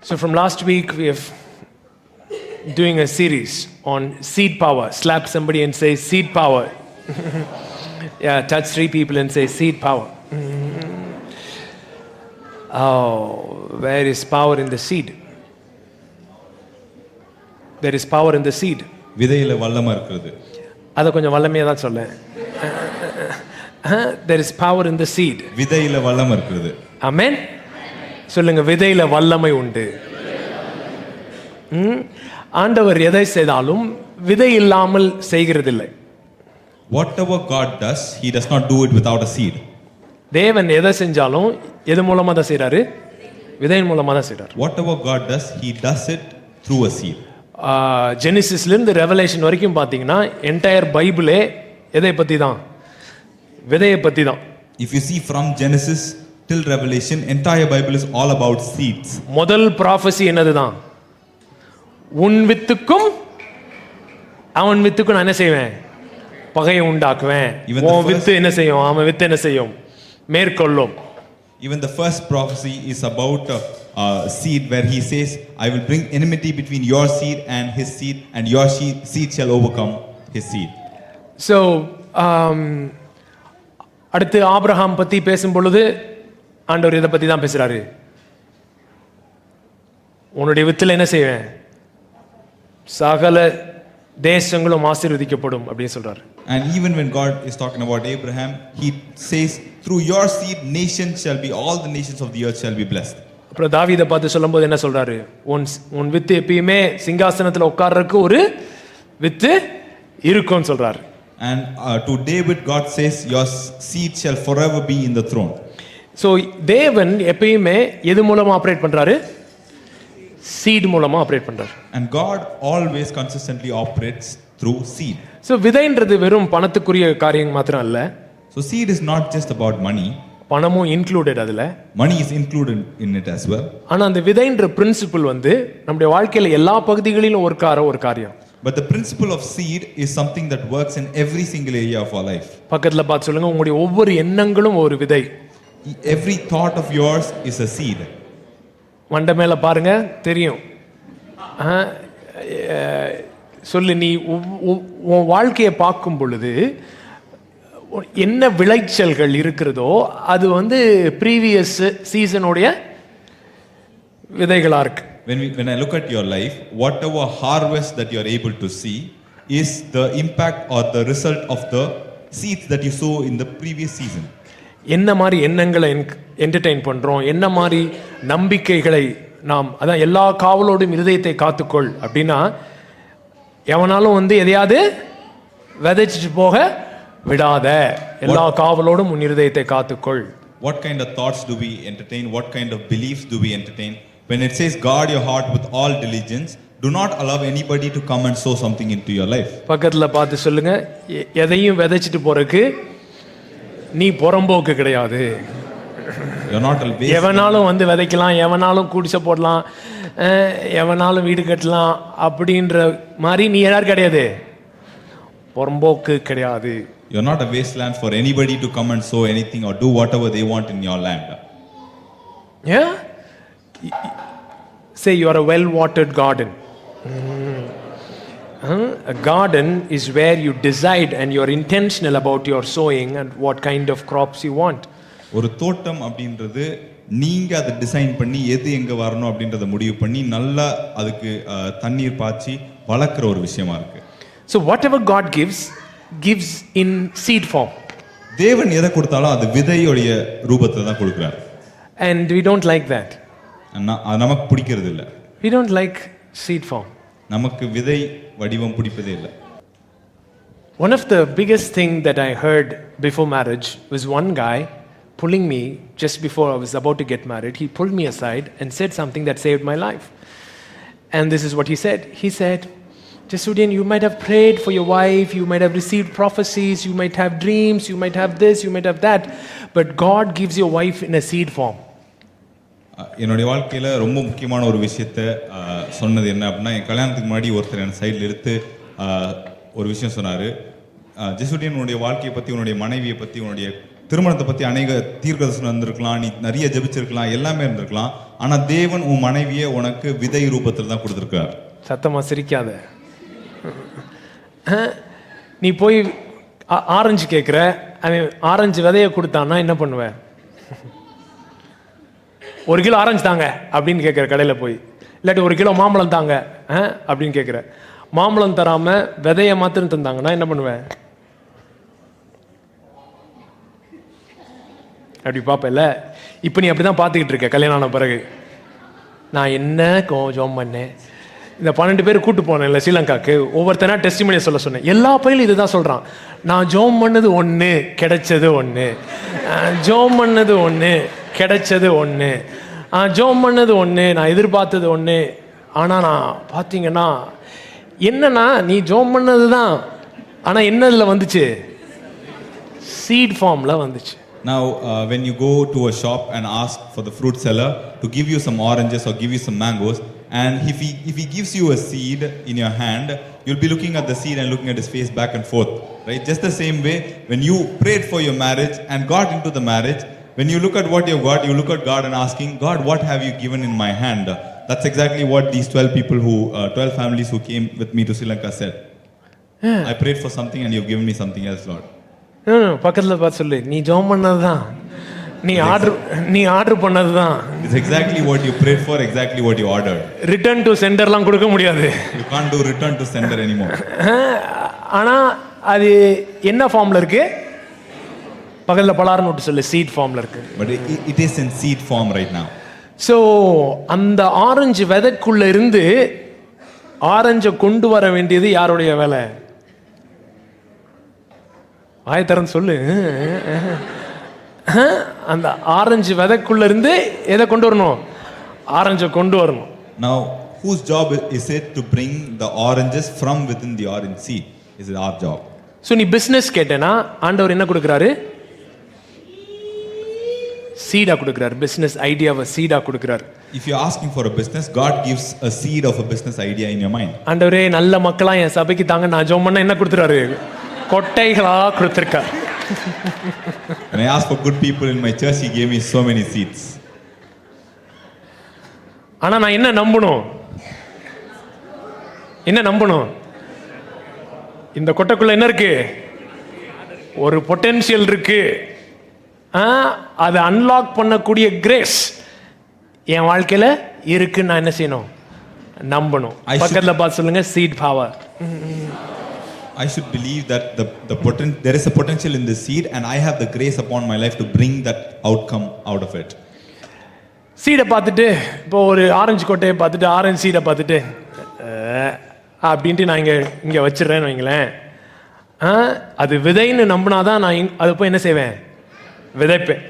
So from last week we have doing a series on seed power. Slap somebody and say seed power. Yeah, touch 3 people and say seed power. Oh, where is power in the seed? There is power in the seed. விதையில வல்லமை இருக்குது. அத கொஞ்சம் வல்லமையா தான் சொல்லேன். There is power in the seed. விதையில வல்லமை இருக்குது. Amen. சொல்லுங்க, விதையில வல்லமை உண்டு. ஆண்டவர் எதை செய்தாலும் விதை இல்லாமல் செய்கிறதில்லை. Whatever God does, he does not do it without a seed. தேவன் எதை செஞ்சாலும் எது மூலமா தான் செய்றாரு? விதையின் மூலமா தான் செய்றாரு. Whatever God does, he does it through a seed. ஜெனிசிஸ்ல இருந்து ரெவலேஷன் வரைக்கும் பாத்தீங்கன்னா என்டையர் பைபிளே எதை பத்தி தான்? விதையை பத்தி தான். If you see from Genesis till Revelation, entire Bible is all about seeds. முதல் prophecy என்னதுதான்? உன் வித்துக்கும் அவன் வித்துக்கும் நான் என்ன செய்வேன்? பகையை உண்டாக்குவேன். உன் வித்து என்ன செய்யும்? அவன் வித்து என்ன செய்யும்? மேற்கொள்ளும். Even the first prophecy is about seed, where he says, I will bring enmity between your seed and his seed, and your seed shall overcome his seed. So அடுத்து ஆபிரகாம் பத்தி பேசும் பொழுது ஆண்டவர் இதை பத்தி தான் பேசுறாரு. உன்னுடைய வித்துல என்ன செய்வேன்? சகல தேசங்களும் ஆசீர்வதிக்கப்படும் அப்படின்னு சொல்றாரு. And even when God is talking about Abraham, he says, through your seed nations shall be, all the nations of the earth shall be blessed. அப்புறம் தாவீதை பார்த்து சொல்லும்போது என்ன சொல்றாரு? உன் வித்து எப்பயுமே சிங்காசனத்துல உட்கார்றதுக்கு ஒரு வித்து இருக்கும்னு சொல்றாரு. And to David God says, your seed shall forever be in the throne. So தேவன் எப்பயுமே எது மூலமா ஆபரேட் பண்றாரு? சீட் மூலமா ஆபரேட் பண்றாரு. And God always consistently operates through seed. So விதைன்றது வெறும் பணத்துக்குரிய காரியம் மாத்திரம் அல்ல. So seed is not just about money. பணமும் இன்க்ளூடட் அதுல. Money is included in it as well. ஆனா அந்த விதைன்ற பிரின்சிபிள் வந்து நம்முடைய வாழ்க்கையில எல்லா பகுதிகளிலும் ஒரு காரியம். But the principle of seed is something that works in every single area of our life. பக்கத்துல பார்த்து சொல்லுங்க, உங்களுடைய ஒவ்வொரு எண்ணங்களும் ஒரு விதை. Every thought of yours is a seed. மண்ட மேல பாருங்க தெரியும். சொல்லு, நீ உன் வாழ்க்கையை பார்க்கும் பொழுது என்ன விளைச்சல்கள் இருக்கிறதோ அது வந்து ப்ரீவியஸ் சீசனுடைய விதைகளா இருக்கு. When I look at your life, whatever harvest that you are able to see is the impact or the result of the seeds that you sow in the previous season. என்ன மாதிரி எண்ணங்களை entertain பண்றோம், என்ன மாதிரி நம்பிக்கைகளை நாம், அதான் எல்லா காவலோடும் இருதயத்தை காத்துக்கொள் அப்படின்னா, எவனாலும் வந்து எதையாவது விதைச்சிட்டு போக விடாத, எல்லா காவலோடும் உன் இருதயத்தை காத்துக்கொள். What kind of thoughts do we entertain? What kind of beliefs do we entertain? When it says guard your heart with all diligence, do not allow anybody to come and sow something into your life. பக்கத்துல பார்த்து சொல்லுங்க, எதையும் விதைச்சிட்டு போறதுக்கு நீ புறம்போக்கு கிடையாது. எவனாலும் வந்து விதைக்கலாம், எவனாலும் குடிசை போடலாம், எவனாலும் வீடு கட்டலாம் அப்படின்ற மாதிரி நீ யாரும் கிடையாது, புறம்போக்கு கிடையாது. You're not a wasteland for anybody to come and sow anything or do whatever they want in your land. Yeah? Say you are a well-watered garden. A garden is where you decide and you're intentional about your sowing and what kind of crops you want. ஒரு தோட்டம் அப்படின்றது நீங்க அதை design பண்ணி எது எங்க வரணும் அப்படின்றத முடிவு பண்ணி நல்லா அதுக்கு தண்ணீர் பாய்ச்சி வளர்க்குற ஒரு விஷயமா இருக்கு. So whatever God gives in seed form. தேவன் எதை கொடுத்தாலும் அது விதையோடைய ரூபத்துல தான் கொடுக்கிறார். And we don't like that. நமக்கு பிடிக்கிறது இல்ல. We don't like seed form. நமக்கு விதை வடிவம் பிடிப்பதே இல்ல. One of the biggest thing that I heard before marriage was one guy pulling me just before I was about to get married. He pulled me aside and said something that saved my life. And this is what he said. He said, Jesudian, you might have prayed for your wife, you might have received prophecies, you might have dreams, you might have this, you might have that, but God gives your wife in a seed form. என்னுடைய வாழ்க்கையில் ரொம்ப முக்கியமான ஒரு விஷயத்த சொன்னது என்ன அப்படின்னா, என் கல்யாணத்துக்கு முன்னாடி ஒருத்தர் என் சைடில் எடுத்து ஒரு விஷயம் சொன்னார். ஜெசுடியன், உன்னுடைய வாழ்க்கையை பற்றி, உன்னுடைய மனைவியை பற்றி, உன்னுடைய திருமணத்தை பற்றி அநேக தீர்க்கதரிசனம் வந்திருக்கலாம், நீ நிறைய ஜெபிச்சிருக்கலாம், எல்லாமே இருந்திருக்கலாம். ஆனா தேவன் உன் மனைவியை உனக்கு விதை ரூபத்தில் தான் கொடுத்திருக்கார். சத்தமா சிரிக்காத. நீ போய் ஆரஞ்சு கேட்குற, அவன் ஆரஞ்சு விதையை கொடுத்தான்னா என்ன பண்ணுவ? 1 கிலோ ஆரஞ்சு தாங்க அப்படின்னு கேட்குற கடையில் போய், இல்லாட்டி 1 கிலோ மாம்பழம் தாங்க அப்படின்னு கேட்குற. மாம்பழம் தராம விதையை மாத்திரம் தந்தாங்கன்னா என்ன பண்ணுவேன்? அப்படி பார்ப்பல. இப்போ நீ அப்படிதான் பார்த்துக்கிட்டு இருக்க. கல்யாணம் ஆன பிறகு நான் என்ன கொஞ்சம் பண்ணேன், இந்த 12 பேர் கூட்டு போனேன்ல ஸ்ரீலங்காக்கு, ஒவ்வொருத்தனா டெஸ்டிமோனியை சொல்ல சொன்னேன். எல்லா பையிலும் இதுதான் சொல்றான், நான் ஜோம் பண்ணது 1 கிடைச்சது 1, ஜோம் பண்ணது 1 கிடைச்சது 1, ஜோம் பண்ணது 1 நான் எதிர்பார்த்தது 1. ஆனா நான் பார்த்தீங்கன்னா என்னன்னா, நீ ஜோம் பண்ணது தான், ஆனா என்னதுல வந்துச்சு? சீட் ஃபார்ம்ல வந்துச்சு. Now, when you go to a shop and ask for the fruit seller to give you some oranges or give you some mangoes, and if he gives you a seed in your hand, you'll be looking at the seed and looking at his face back and forth, right? Just the same way, when you prayed for your marriage and got into the marriage, when you look at what you've got, you look at God and asking, God, what have you given in my hand? That's exactly what these 12 people 12 families who came with me to Sri Lanka said. I prayed for something and you've given me something else, Lord. பக்கத்துல பார்த்து சொல்லு, நீ ஜோம் பண்ணதுதான், நீ order பண்ணதுதான். It's exactly what you prayed for, exactly what you ordered. Return to சென்டர்லாம் கொடுக்க முடியாது. You can't do return to sender anymore. ஆனா அது என்ன ஃபார்ம்ல இருக்கு? பக்கத்துல பலார்னு விட்டு சொல்லு, சீட் ஃபார்ம்ல இருக்கு. But it is in seed form right now. So அந்த ஆரஞ்சு விதைக்குள்ள இருந்து ஆரஞ்சை கொண்டு வர வேண்டியது யாருடைய வேலை? ஆயத்தரன் சொல்லு. அந்த ஆரஞ்சு விதைக்குள்ள இருந்து எதை கொண்டு வரணும்? ஆரஞ்சை கொண்டு வரணும். Now, whose job is it to bring the oranges from within the orange seed? Is it our job? So நீ பிசினஸ் கேட்டேனா ஆண்டவர் என்ன கொடுக்குறாரு? சீடா கொடுக்குறாரு. பிசினஸ் ஐடியாவை சீடா கொடுக்குறாரு. If you're asking for a business, God gives a seed of a business idea in your mind. ஆண்டவரே நல்ல மக்களா என் சபைக்கு தாங்க, நான் ஜெபம் பண்ண என்ன கொடுத்துறாரு? கொட்டைகளா கொடுத்திருக்கார். When I asked for good people in my church, he gave me so many seeds. ஆனா நான் என்ன நம்பணும்? இந்த கொட்டைக்குள்ள என்ன இருக்கு? ஒரு பொட்டென்ஷியல் இருக்கு. அதை அன்லாக் பண்ணக்கூடிய கிரேஸ் என் வாழ்க்கையில இருக்கு. நான் என்ன செய்யணும்? நம்பணும். பக்கத்துல பார்த்து சொல்லுங்க, seat power. I should believe that there is a potential in the seed and I have the grace upon my life to bring that outcome out of it. சீடை பார்த்துட்டு, இப்போ ஒரு ஆரஞ்சு கொட்டையை பார்த்துட்டு, ஆரஞ்சு சீடை பார்த்துட்டு அப்படின்ட்டு நான் இங்கே வச்சிடுறேன்னு வைங்களேன். அது விதைன்னு நம்பினாதான் நான் அதை போய் என்ன செய்வேன்? விதைப்பேன்.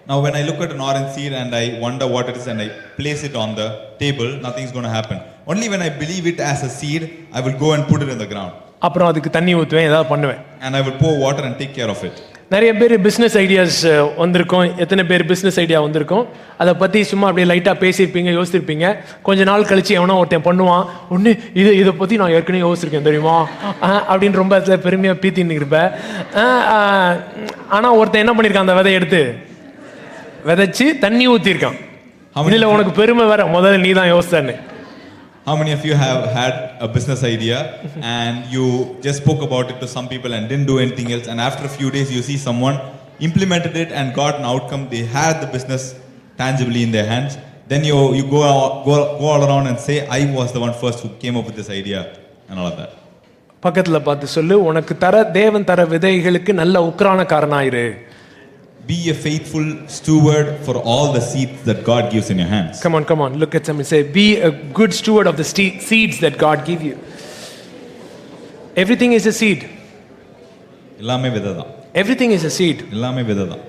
Now when I look at an orange seed and I wonder what it is and I place it on the table, nothing's going to happen. Only when I believe it as a seed, I will go and put it in the ground. அப்புறம் அதுக்கு தண்ணி ஊற்றுவேன், ஏதாவது பண்ணுவேன். And I will pour water and take care of it. நிறைய பேர் business ideas வந்திருக்கோம். எத்தனை பேர் பிஸ்னஸ் ஐடியா வந்திருக்கோம், அதை பற்றி சும்மா அப்படியே லைட்டாக பேசியிருப்பீங்க, யோசிச்சிருப்பீங்க. கொஞ்ச நாள் கழிச்சு எவனோ ஒருத்தன் பண்ணுவான், ஒன்று இதை பற்றி நான் ஏற்கனவே யோசிச்சிருக்கேன் தெரியுமா அப்படின்னு ரொம்ப பெருமையாக பீத்தின்னு இருப்பேன். ஆனால் ஒருத்தன் என்ன பண்ணியிருக்கான்? அந்த விதையை எடுத்து விதைச்சு தண்ணி ஊற்றிருக்கான். இதில் உனக்கு பெருமை வேற, முதல்ல நீ தான் யோசித்தான்னு. How many of you have had a business idea and you just spoke about it to some people and didn't do anything else, and after a few days you see someone implemented it and got an outcome, they had the business tangibly in their hands, then you go all around and say, I was the one first who came up with this idea and all of that. பக்கத்துல பார்த்து சொல்லு, உனக்கு தேவன் தர விதைகளுக்கு நல்ல உக்கிரானக்காரனாயிரு. Be a faithful steward for all the seeds that God gives in your hands. Come on, look at somebody, say, be a good steward of the seeds that God give you. Everything is a seed. எல்லாமே விதைதான். Everything is a seed. எல்லாமே விதைதான்.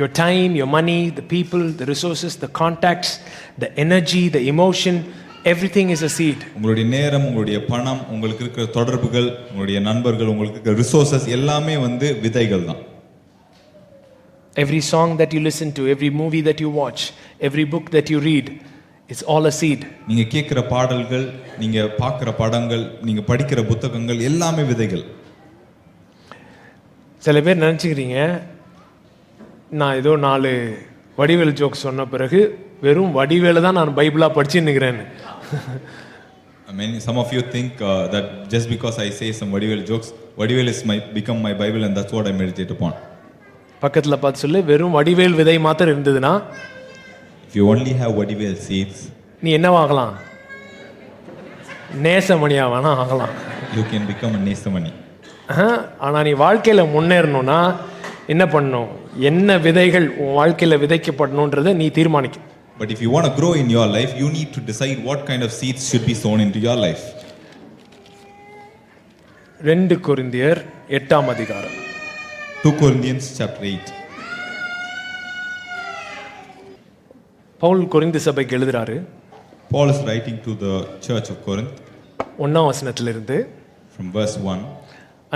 Your time, your money, the people, the resources, the contacts, the energy, the emotion, everything is a seed. உங்களுடைய நேரம், உங்களுடைய பணம், உங்களுக்கு இருக்கிற தொடர்புகள், உங்களுடைய நண்பர்கள், உங்களுக்கு இருக்கிற ரிசோர்சஸ் எல்லாமே விதைகள் தான். Every song that you listen to, every movie that you watch, every book that you read, it's all a seed. நீங்க கேக்குற பாடல்கள், நீங்க பார்க்கிற படங்கள், நீங்க படிக்கிற புத்தகங்கள் எல்லாமே விதைகள். சில பேர் நினைச்சுக்கிறீங்க, நான் ஏதோ 4 வடிவேல் ஜோக் சொன்ன பிறகு வெறும் வடிவேல தான் நான் பைபிளா படிச்சுன்னு இருக்கிறேன்னு. Some of you think that just because I say some Vadivel jokes, Vadivel is become my Bible and that's what I meditate upon. பக்கத்துல பார்த்து சொல்லு, வெறும் வடிவேல் விதை மாத்திரம் இருந்ததுன்னா If you only have Vadivel seeds, நீ என்னவாகலாம்? நேசமணியா வேணா ஆகலாம். you can become a Nesamani. ஆனா நீ வாழ்க்கையில முன்னேறணும்னா என்ன பண்ணணும்? என்ன விதைகள் உன் வாழ்க்கையில விதைக்கப்படணும்ன்றதை நீ தீர்மானிக்க. But if you want to grow in your life, you need to decide what kind of seeds should be sown into your life. 2 கொரிந்தியர் 8ஆம் அதிகாரம். 2 Corinthians chapter 8. பவுல் கொரிந்து சபைக்கு எழுதுறாரு. Paul is writing to the church of Corinth. 1ஆம் வசனத்திலிருந்து from verse 1.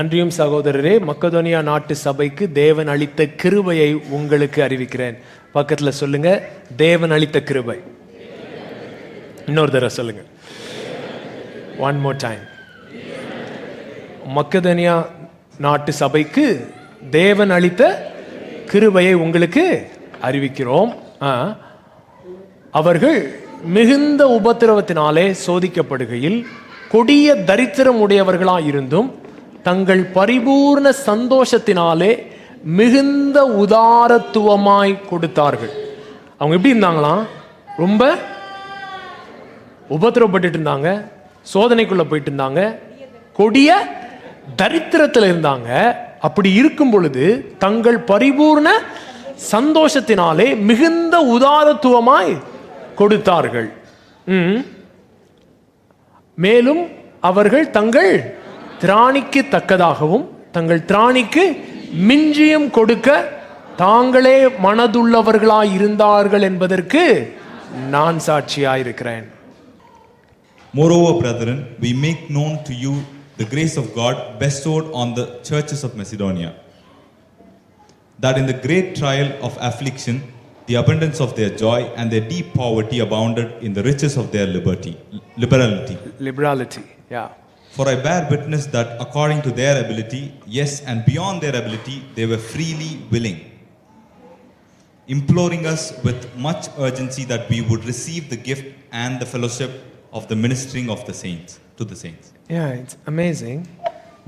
அன்றியும் சகோதரரே, மக்கதோனியா நாட்டு சபைக்கு தேவன் அளித்த கிருபையை உங்களுக்கு அறிவிக்கிறேன். பக்கத்துல சொல்லுங்க, தேவன் அளித்த கிருபை. இன்னொரு தடவை சொல்லுங்க. One more time. மக்கதோனியா நாட்டு சபைக்கு தேவன் அளித்த கிருபையை உங்களுக்கு அறிவிக்கிறோம். அவர்கள் மிகுந்த உபத்திரவத்தினாலே சோதிக்கப்படுகையில் கொடிய தரித்திரம் உடையவர்களாய் இருந்தும் தங்கள் பரிபூர்ண சந்தோஷத்தினாலே மிகுந்த உதாரத்துவமாய் கொடுத்தார்கள். அவங்க எப்படி இருந்தாங்களாம்? ரொம்ப உபத்திரவப்பட்டு இருந்தாங்க, சோதனைக்குள்ள போயிட்டு இருந்தாங்க, கொடிய தரித்திரத்தில் இருந்தாங்க. அப்படி இருக்கும் பொழுது தங்கள் பரிபூர்ண சந்தோஷத்தினாலே மிகுந்த உதாரத்துவமாய் கொடுத்தார்கள். மேலும் அவர்கள் தங்கள் திராணிக்கு தக்கதாகவும் தங்கள் திராணிக்கு மிஞ்சியும் கொடுக்க தாங்களே மனதுள்ளவர்களாய் இருந்தார்கள் என்பதற்கு நான் சாட்சியாயிருக்கிறேன். Moreover, brethren, we make known to you the grace of God bestowed on the churches of Macedonia, that in the great trial of affliction the abundance of their joy and their deep poverty abounded in the riches of their liberality. Yeah. For I bear witness that according to their ability, yes, and beyond their ability, they were freely willing, imploring us with much urgency that we would receive the gift and the fellowship of the ministering of the saints to the saints. Yeah, it's amazing.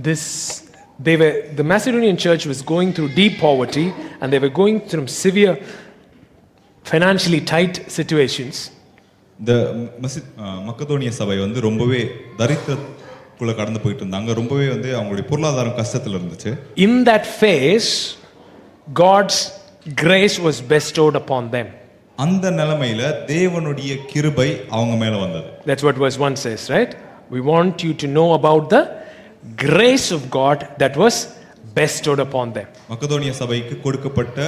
The Macedonian church was going through deep poverty and they were going through severe financially tight situations. The Macedonia சபை வந்து ரொம்பவே தரித்திரத்துக்குள்ள கடந்து போயிட்டு இருந்தாங்க. ரொம்பவே வந்து அவங்களுடைய பொருளாதாரம் கஷ்டத்துல இருந்துச்சு. In that phase, God's grace was bestowed upon them. அந்த நிலைமையில தேவனுடைய கிருபை அவங்க மேல வந்தது. That's what verse 1 says, right? We want you to know about the grace of God that was bestowed upon them. Macedonia சபைக்கு கொடுக்கப்பட்ட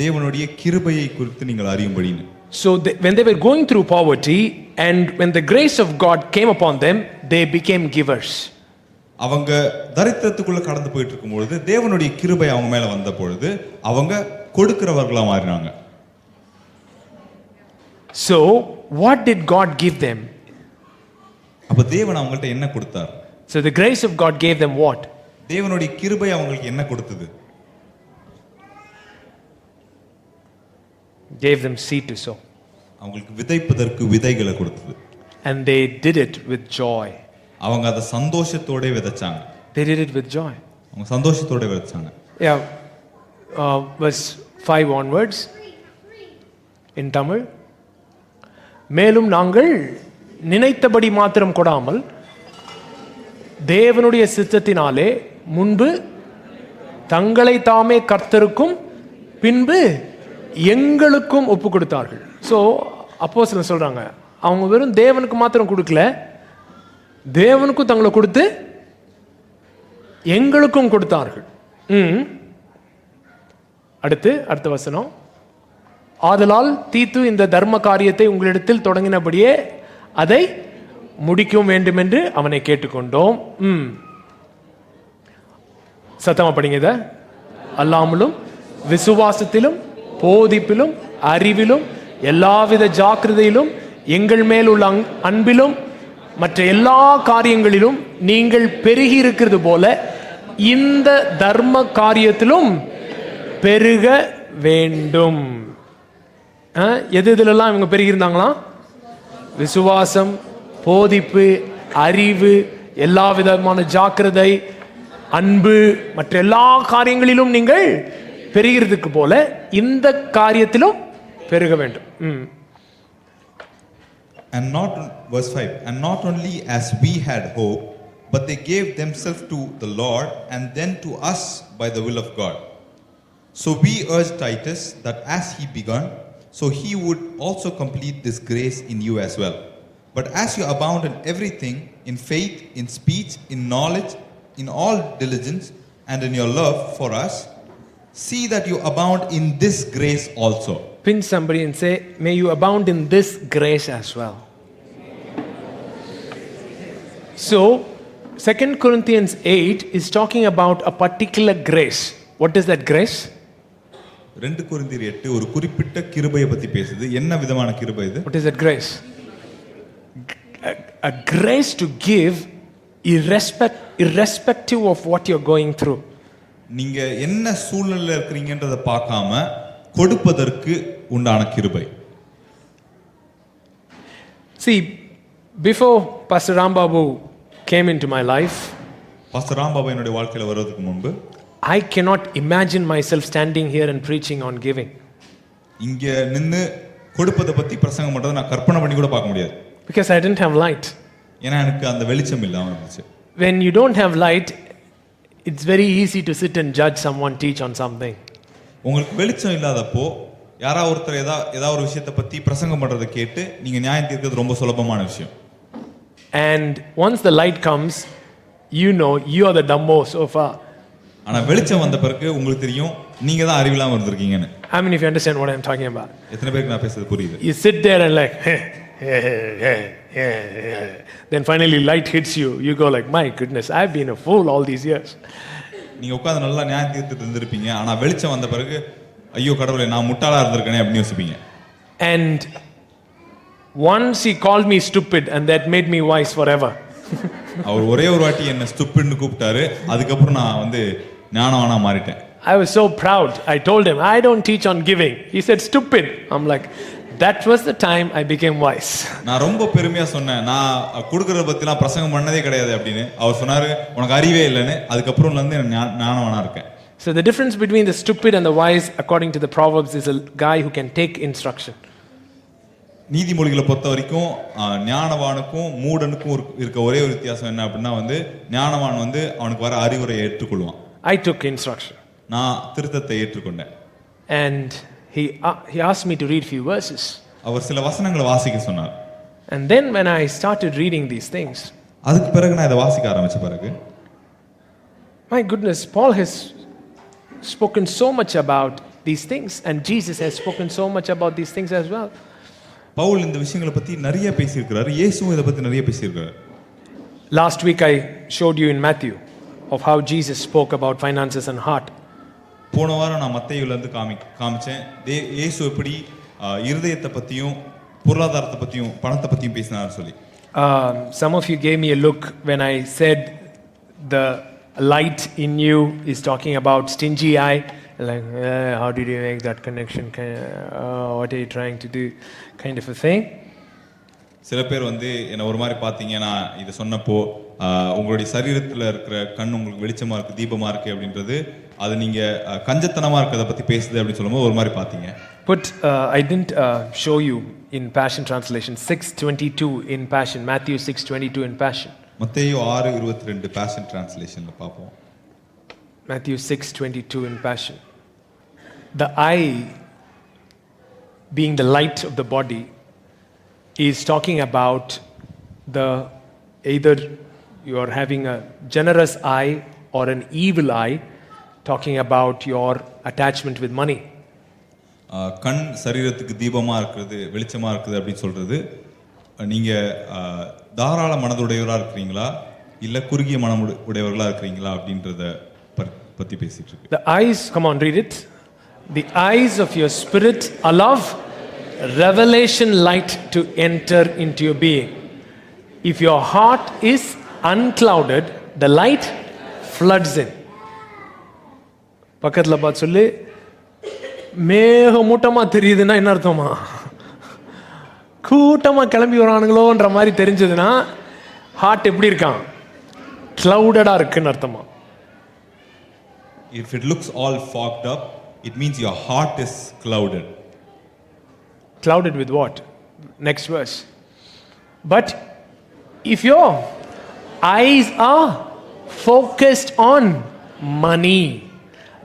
தேவனுடைய கிருபையை குறித்து நீங்கள் அறியும்படின்னு. So when they were going through poverty and when the grace of God came upon them, they became givers. அவங்க தரித்திரத்துக்குள்ள கடந்து போயிட்டு இருக்கும்போது தேவனுடைய கிருபை அவங்க மேல வந்த பொழுது அவங்க கொடுக்கிறவர்களா மாறினாங்க. So what did God give them? அப்ப தேவன் அவங்கள்ட்ட என்ன கொடுத்தார்? So the grace of God gave them what? தேவனுடைய கிருபை அவங்களுக்கு என்ன கொடுத்தது? Gave them seed to sow. அவங்களுக்கு விதைப்பதற்கு விதைகளை கொடுத்தது. And they did it with joy. அவங்க அத சந்தோஷத்தோட விதைச்சாங்க. They did it with joy. அவங்க சந்தோஷத்தோட விதைச்சாங்க. Yeah. Verse 5 onwards in Tamil. மேலும் நாங்கள் நினைத்தபடி மாத்திரம் கொடாமல் தேவனுடைய சித்தத்தினாலே முன்பு தங்களை தாமே கர்த்தருக்கும் பின்பு எங்களுக்கும் ஒப்பு கொடுத்தார்கள். ஸோ அப்போஸ்தலர் சொல்றாங்க, அவங்க வெறும் தேவனுக்கு மாத்திரம் கொடுக்கல, தேவனுக்கும் தங்களை கொடுத்து எங்களுக்கும் கொடுத்தார்கள். அடுத்த வசனம். ஆதலால் தீத்து இந்த தர்ம காரியத்தை உங்களிடத்தில் தொடங்கினபடியே அதை முடிக்கும் வேண்டும் என்று அவனை கேட்டுக்கொண்டோம். சத்தமா படிங்க இத. அல்லாமலும் விசுவாசத்திலும் போதிப்பிலும் அறிவிலும் எல்லாவித ஜாக்கிரதையிலும் எங்கள் மேல் உள்ள அன்பிலும் மற்ற எல்லா காரியங்களிலும் நீங்கள் பெருகி இருக்கிறது போல இந்த தர்ம காரியத்திலும் பெருக வேண்டும். எது எதுலெல்லாம் இவங்க பெருகி இருந்தாங்களாம்? விசுவாசம், போதிப்பு, அறிவு, எல்லா விதமான ஜாக்கிரதை, அன்பு, மற்ற எல்லா காரியங்களிலும் நீங்கள் பெருகிறதுக்கு போல இந்த காரியத்திலும் பெருக வேண்டும். And not, verse 5, and not only as we had hope, but they gave themselves to the Lord and then to us by the will of God. So we urge Titus that as he began, so he would also complete this grace in you as well. But as you abound in everything, in faith, in speech, in knowledge, in all diligence, and in your love for us, see that you abound in this grace also. Pin somebody and say, may you abound in this grace as well. So, 2 Corinthians 8 is talking about a particular grace. What is that grace? 2 கொரிந்தியர் 8 ஒரு குறிப்பிட்ட கிருபையை பத்தி பேசுது. என்ன விதமான கிருபை இது? What is that grace? A grace to give irrespective of what you're going through. நீங்க என்ன சூழ்நிலையில இருக்கீங்கன்றத பார்க்காம கொடுப்பதற்கு உண்டான கிருபை. See, before Pastor Rambabu came into my life, Pastor Rambabu என்னுடைய வாழ்க்கையில வருவதற்கு முன்பு, I cannot imagine myself standing here and preaching on giving. இங்க நின்னு கொடுப்பதை பத்தி பிரசங்கம் பண்றதை நான் கற்பனை பண்ணி கூட பார்க்க முடியாது. Because I didn't have light. ஏன்னா எனக்கு அந்த வெளிச்சம் இல்லாம இருந்துச்சு. When you don't have light, it's very easy to sit and judge someone teach on something. உங்களுக்கு வெளிச்சம் இல்லாதப்போ யாரா ஒருத்தர் ஏதாவது ஒரு விஷயத்தை பத்தி பிரசங்கம் பண்றதை கேட்டு நீங்க நியாயம் தீர்க்கிறது ரொம்ப சுலபமான விஷயம். And once the light comes, you know you are the dumbo so far. ஆனா வெளிச்சம் வந்த பிறகு உங்களுக்கு தெரியும் நீங்க தான் அறிவில்லாம இருந்திருக்கீங்கன்னு. How many of you understand what I'm talking about? எத்தனை பேருக்கு நான் பேசுறது புரியுது? You sit there and like then finally light hits you. You go like, my goodness, I've been a fool all these years. நீங்க உட்கார்ந்து நல்லா நியாயம் தீர்த்துட்டு இருந்திருப்பீங்க. ஆனா வெளிச்சம் வந்த பிறகு ஐயோ கடவுளே நான் முட்டாளா இருந்திருக்கேனே அப்படி யோசிப்பீங்க. And once he called me stupid and that made me wise forever. அவர் ஒரே ஒரு வாட்டி என்ன ஸ்டூபிட்னு கூப்பிட்டாரு. அதுக்கு அப்புறம் நான் வந்து ஞானவானா மாறிட்டேன். I was so proud. I told him, I don't teach on giving. He said stupid. I'm like, that was the time I became wise. நான் ரொம்ப பெருமையா சொன்னேன். நான் கொடுக்கறத பத்திலாம் பிரசங்கம் பண்ணதே கிடையாது அப்படின்னு. அவர் சொன்னாரு உனக்கு அறிவே இல்லைன்னு. அதுக்கு அப்புறம்ல இருந்து ஞானவானா இருக்கேன். So the difference between the stupid and the wise according to the Proverbs is a guy who can take instruction. நீதிமொழிகளை பொறுத்த வரைக்கும் ஞானவானுக்கும் மூடனுக்கும் இருக்க ஒரே ஒரு வித்தியாசம் என்ன அப்படின்னா வந்து ஞானவான் வந்து அவனுக்கு வர அறிவுரையை ஏற்றுக்கொள்வான். I took instruction. நான் திருத்தத்தை ஏற்றுக்கொண்டேன். And he asked me to read few verses. அவர் சில வசனங்களை வாசிக்க சொன்னார். And then when I started reading these things, அதுக்கு பிறகு நான் இதை வாசிக்க ஆரம்பிச்ச பிறகு my goodness, Paul has spoken so much about these things and Jesus has spoken so much about these things as well. Pavul இந்த விஷயங்களை பத்தி நிறைய பேசியிருக்கிறார். இயேசுவும் இதை பத்தி நிறைய பேசியிருக்கிறார். Last week I showed you in Matthew of how Jesus spoke about finances and heart. போன வாரம் நான் மத்தேயுல இருந்து காமிச்சேன். இயேசு எப்படி இருதயத்தை பத்தியும் பொருளாதாரத்தை பத்தியும் பணத்தை பத்தியும் பேசினார் சொல்லி. Some of you gave me a look when I said the light in you is talking about stingy eye. Like, how did you make that connection? What are you trying to do? Kind of a thing. சில பேர் வந்து என்ன ஒரு மாதிரி பார்த்தீங்கன்னா இதை சொன்னப்போ உங்களுடைய சரீரத்தில் இருக்கிற கண் உங்களுக்கு வெளிச்சமா இருக்கு தீபமா இருக்கு அப்படின்றது அது நீங்க கஞ்சத்தனமா இருக்கிறத பத்தி பேசுது அப்படின்னு சொல்லும்போது ஒரு மாதிரி பார்த்தீங்க. But I didn't show you in Passion translation 6:22 in Passion, Matthew 6:22 in Passion. மத்தேயு 6:22 Passion translationல பாப்போம். Matthew 6:22 in Passion. The eye being the light of the body is talking about either you are having a generous eye or an evil eye, talking about your attachment with money. கண் சரீரத்துக்கு தீபமா இருக்குது வெளிச்சமா இருக்குது அப்படின்னு சொல்றது நீங்க தாராள மனதுடையவரா இருக்கிறீங்களா இல்ல குறுகிய மனம் உடையவர்களா இருக்கிறீங்களா அப்படின்றத பத்தி பேசிட்டு இருக்கு. The eyes, come on, read it. The eyes of your spirit allow revelation light to enter into your being. If your heart is unclouded, the light floods in. பக்கத்துல பார்த்து சொல்லு, மேகமூட்டமா தெரியுதுன்னா என்ன அர்த்தமா? கூட்டமா கிளம்பி வரானுங்களோன்ற மாதிரி தெரிஞ்சதுன்னா ஹார்ட் எப்படி இருக்கான்? கிளவுடடா இருக்குன்னு அர்த்தமா. If it looks all fogged up, it means your heart is clouded. Clouded with what? Next verse. But if your eyes are focused on money,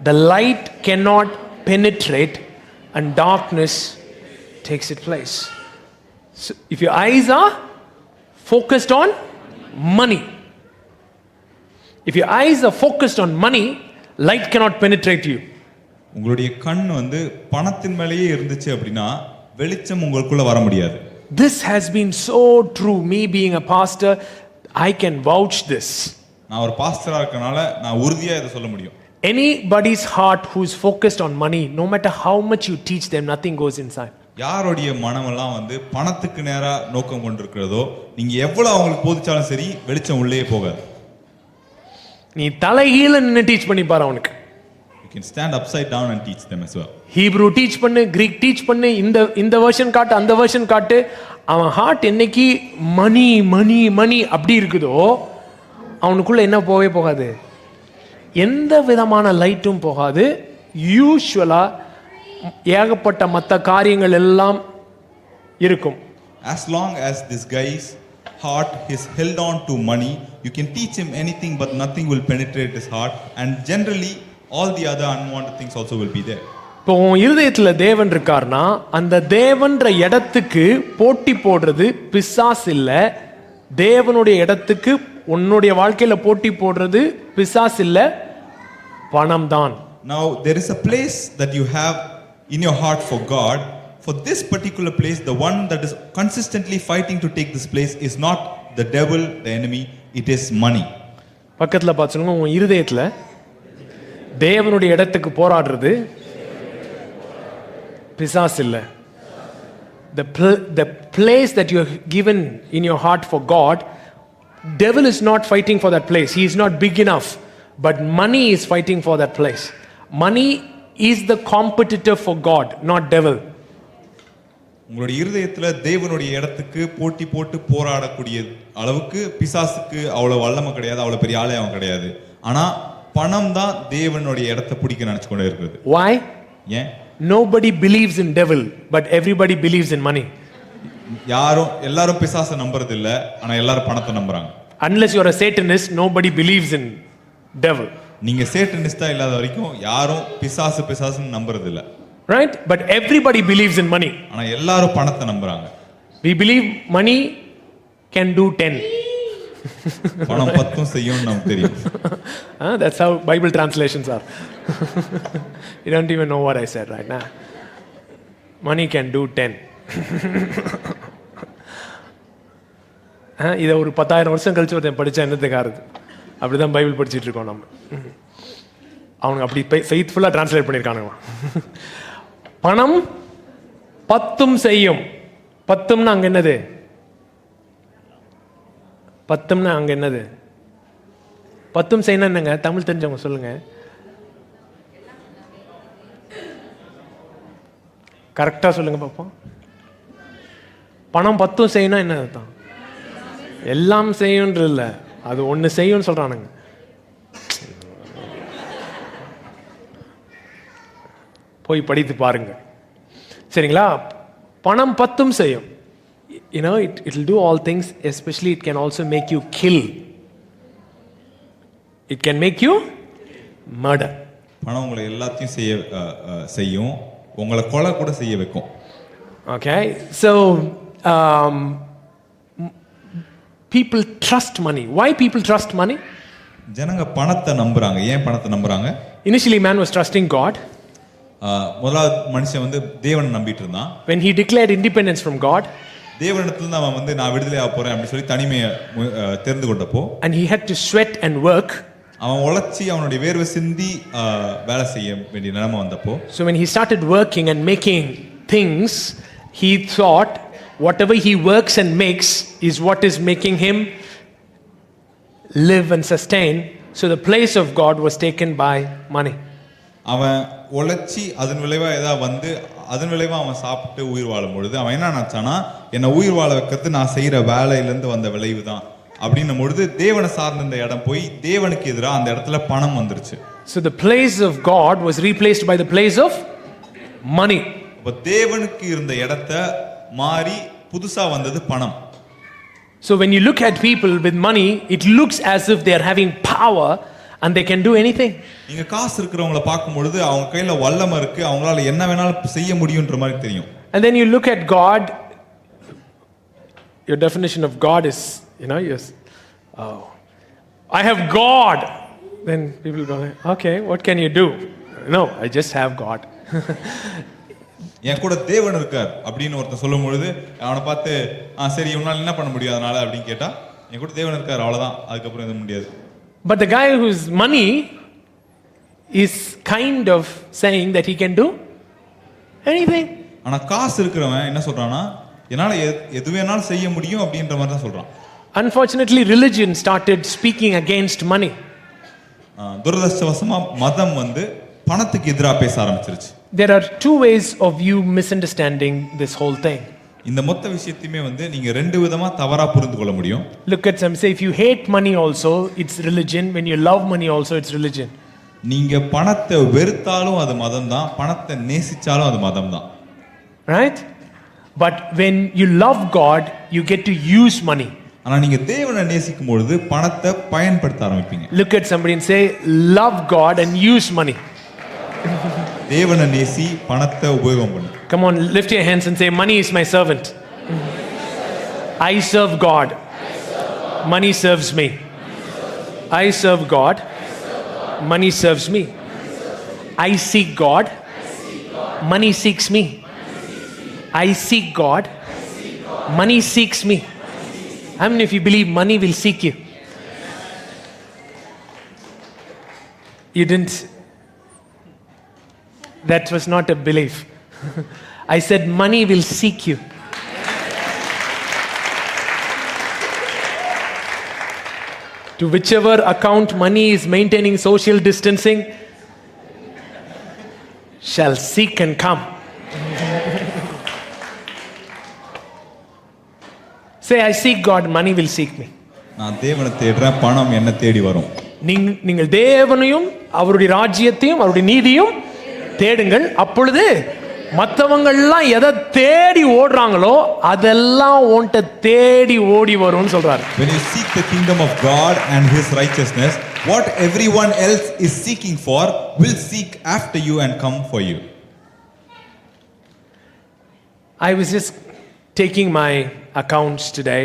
the light cannot penetrate and darkness takes its place. So if your eyes are focused on money, if your eyes are focused on money, light cannot penetrate you. உங்களுடைய கண் வந்து பணத்தின் மேலேயே இருந்துச்சு அப்படின்னா வெளிச்சம் உங்களுக்குள்ள வர முடியாது. This has been so true. Me being a pastor, I can vouch this. நான் ஒரு பாஸ்டரா இருக்கனால நான் உறுதியா இதை சொல்ல முடியும். Anybody's heart who's focused on money, no matter how much you teach them, nothing goes inside. யாருடைய மனமெல்லாம் வந்து பணத்துக்கு நேரா நோக்கம் கொண்டிருக்கிறதோ நீங்க எவ்வளவு அவங்களுக்கு போதிச்சாலும் சரி வெளிச்சம் உள்ளே போகாது. நீ தலைகீழ நின்னு டீச் பண்ணி பாரு அவனுக்கு. You can stand upside down and teach them as well. Hebrew teach பண்ணு, கிரீக் டீச் பண்ணு, இந்த வெர்ஷன் காட்டு, அந்த வெர்ஷன் காட்டு, அவன் ஹார்ட் என்னைக்கு மணி மணி மணி அப்படி இருக்குதோ அவனுக்குள்ள என்ன போகவே போகாது, எந்த விதமான லைட்டும் போகாது. யூசுவலா ஏகப்பட்ட மற்ற காரியங்கள் எல்லாம் இருக்கும். As long as this guy's heart is held on to money, you can teach him anything but nothing will penetrate his heart, and generally all the other unwanted things also will be there. இப்போ உன் இருதயத்துல தேவன் இருக்கார்னா அந்த தேவன்ற இடத்துக்கு போட்டி போடுறது பிசாசு இல்ல. தேவனுடைய இடத்துக்கு உன்னுடைய வாழ்க்கையில போட்டி போடுறது பிசாசு இல்ல, பணம் தான். Now there is a place that you have in your heart for God. For this particular place, the one that is consistently fighting to take this place is not the devil, the enemy, it is money. பக்கத்துல பாத்துங்க, உன் இருதயத்துல தேவனுடைய இடத்துக்கு போராடுறது பிசாசு இல்ல. The place that you have given in your heart for God, devil is not fighting for that place. He is not big enough, but money is fighting for that place. Money is the competitor for God, not devil. உங்களுடைய இருதயத்துல தேவனுடைய இடத்துக்கு போட்டி போட்டு போராடக்கூடிய அளவுக்கு பிசாசுக்கு அவ்வளவு வல்லமை கிடையாது, அவ்வளவு பெரிய ஆளே அவன் கிடையாது. ஆனா பணம் தான் தேவனுடைய இடத்தை பிடிக்க நினைச்சு கொண்டே இருக்குது. Why? ஏன்? Nobody believes in devil, but everybody believes in money. எல்லாரும் பிசாசை நம்புறது இல்ல, ஆனா எல்லாரும் பணத்தை நம்புறாங்க. Unless you are a Satanist, nobody believes in devil. நீங்க சேட்டனிஸ்டா இல்லாத வரைக்கும் யாரும் பிசாசுன்னு நம்புறது இல்ல. Right? But everybody believes in money. ஆனா எல்லாரும் பணத்தை நம்புறாங்க. We believe money can do 10. பணம் 10 செய்யும்னு நமக்கு தெரியும். That's how Bible translations are. You don't even know what I said right now. Money can do 10. இதை ஒரு 10,000 வருஷம் கழிச்சு ஒருத்தன் படிச்சா என்னத்துக்கு ஆறுது? அப்படிதான் பைபிள் படிச்சுட்டு இருக்கோம் நம்ம. அவனுக்கு அப்படி ஃபெய்த்ஃபுல்லா டிரான்ஸ்லேட் பண்ணியிருக்கானுங்க. பணம் 10 செய்யும். 10ன்னா அங்க என்னது? 10ன்னா அங்க என்னது? 10 செய்யணும் என்னங்க? தமிழ் தெரிஞ்சவங்க சொல்லுங்க. கரெக்டா சொல்லுங்க பாப்போம். பணம் 10 செய்யணும் என்ன அர்த்தம்? எல்லாம் செய்யும்ன்றது இல்ல, அது ஒண்ணு செய்யும்னு சொல்றானுங்க. போய் படித்து பாருங்க, சரிங்களா? பணம் 10 செய்யும். You know, it will do all things, especially it can also make you kill. It can make you murder. பணம் உங்களை எல்லாத்தையும் செய்யும், உங்களை கொலை கூட செய்ய வைக்கும். Okay, so people trust money. Why people trust money? ஜனங்க பணத்தை நம்புறாங்க. ஏன் பணத்தை நம்புறாங்க? Initially man was trusting God. முதலாவது மனுஷன் வந்து தேவனை நம்பிட்டு இருந்தான். When he declared independence from God, தேவனிடத்துல அவன் வந்து நான் விடுதலையாக போறேன் அப்படி சொல்லி தனிமையை தெரிந்து கொண்டப்போ, and he had to sweat and work, அவன் உழைச்சி அவனுடைய வேர்வை சிந்தி வேலை செய்ய வேண்டிய நிலைமை வந்தப்போ, so when he started working and making things, he thought whatever he works and makes is what is making him live and sustain. So the place of God was taken by money. அவன் உழைச்சி அதன் விளைவா ஏதாவது வந்து அதன் விளைவா அவன் சாப்பிட்டு உயிர் வாழும் பொழுது அவன் என்ன நினைச்சானா, என்னை உயிர் வாழ வைக்கிறது நான் செய்யற வேலையிலேருந்து வந்த விளைவு தான் அப்படின்னும் பொழுது தேவனை சார்ந்த இந்த இடம் போய் தேவனுக்கு எதிராக அந்த இடத்துல பணம் வந்துருச்சு. So the place of God was replaced by the place of money. அப்ப தேவனுக்கு இருந்த இடத்தை மாறி புதுசா வந்தது பணம். So when you look at people with money, it looks as if they are having power and they can do anything. நீங்க காசு இருக்கிறவங்கள பார்க்கும் பொழுது அவங்க கையில வல்லமை இருக்கு, அவங்களால என்ன வேணாலும் செய்ய முடியும்ன்ற மாதிரி தெரியும். And then you look at God, your definition of God is, yes, I have God. Then people go, okay, what can you do? No, I just have God. என் கூட தேவன் இருக்கார் அப்படின்னு ஒருத்தன் சொல்லும் பொழுது அவனை பார்த்து சரி இவனால என்ன பண்ண முடியும் அதனால அப்படின்னு கேட்டா, என் கூட தேவன் இருக்கார் அவ்வளவுதான், அதுக்கப்புறம் எதுவும் முடியாது. But the guy whose money is kind of saying that he can do anything. ஆனா காசு இருக்கிறவன் என்ன சொல்றானா, என்னால எது வேணாலும் செய்ய முடியும் அப்படின்ற மாதிரி தான் சொல்றான். Unfortunately, religion started speaking against money. துரதிர்ஷ்டவசமா மதம் வந்து பணத்துக்கு எதிராக பேச ஆரம்பிச்சிருச்சு. There are two ways of you misunderstanding this whole thing. இந்த மொத்த விஷயத்தையுமே வந்து நீங்க ரெண்டு விதமா தவறா புரிந்து கொள்ள முடியும். Look at some, say if you hate money also it's religion, when you love money also it's religion. நீங்க பணத்தை வெறுத்தாலும் அது மதம் தான், பணத்தை நேசிச்சாலும் அது மதம் தான். Right? But when you love God, you get to use money. ஆனா நீங்க தேவனை நேசிக்கும் பொழுது பணத்தை பயன்படுத்த ஆரம்பிப்பீங்க. Look at somebody and say love God and use money. தேவனை நேசி, பணத்தை உபயோகம் பண்ணு. Come on, lift your hands and say money is my servant. I serve God. Money serves me. I serve God. Money serves me. I seek God. Money seeks me. I seek God. Money seeks me. How many of you believe money will seek you? You didn't. That was not a belief. I said money will seek you. To whichever account money is maintaining social distancing shall seek and come. Say I seek God, money will seek me. நான் தேவனை தேடுறேன், பணம் என்ன தேடி வரும். நீங்கள் தேவனையும் அவருடைய ராஜ்யத்தையும் அவருடைய நீதியும் தேடுங்கள், அப்பொழுது மற்றவங்கள்லாம் எதை தேடி ஓடுறாங்களோ அதெல்லாம் உன்கிட்ட தேடி ஓடி வரும்னு சொல்றாரு. When you seek the kingdom of God and his righteousness, what everyone else is seeking for will seek after you and come for you. I was just taking my accounts today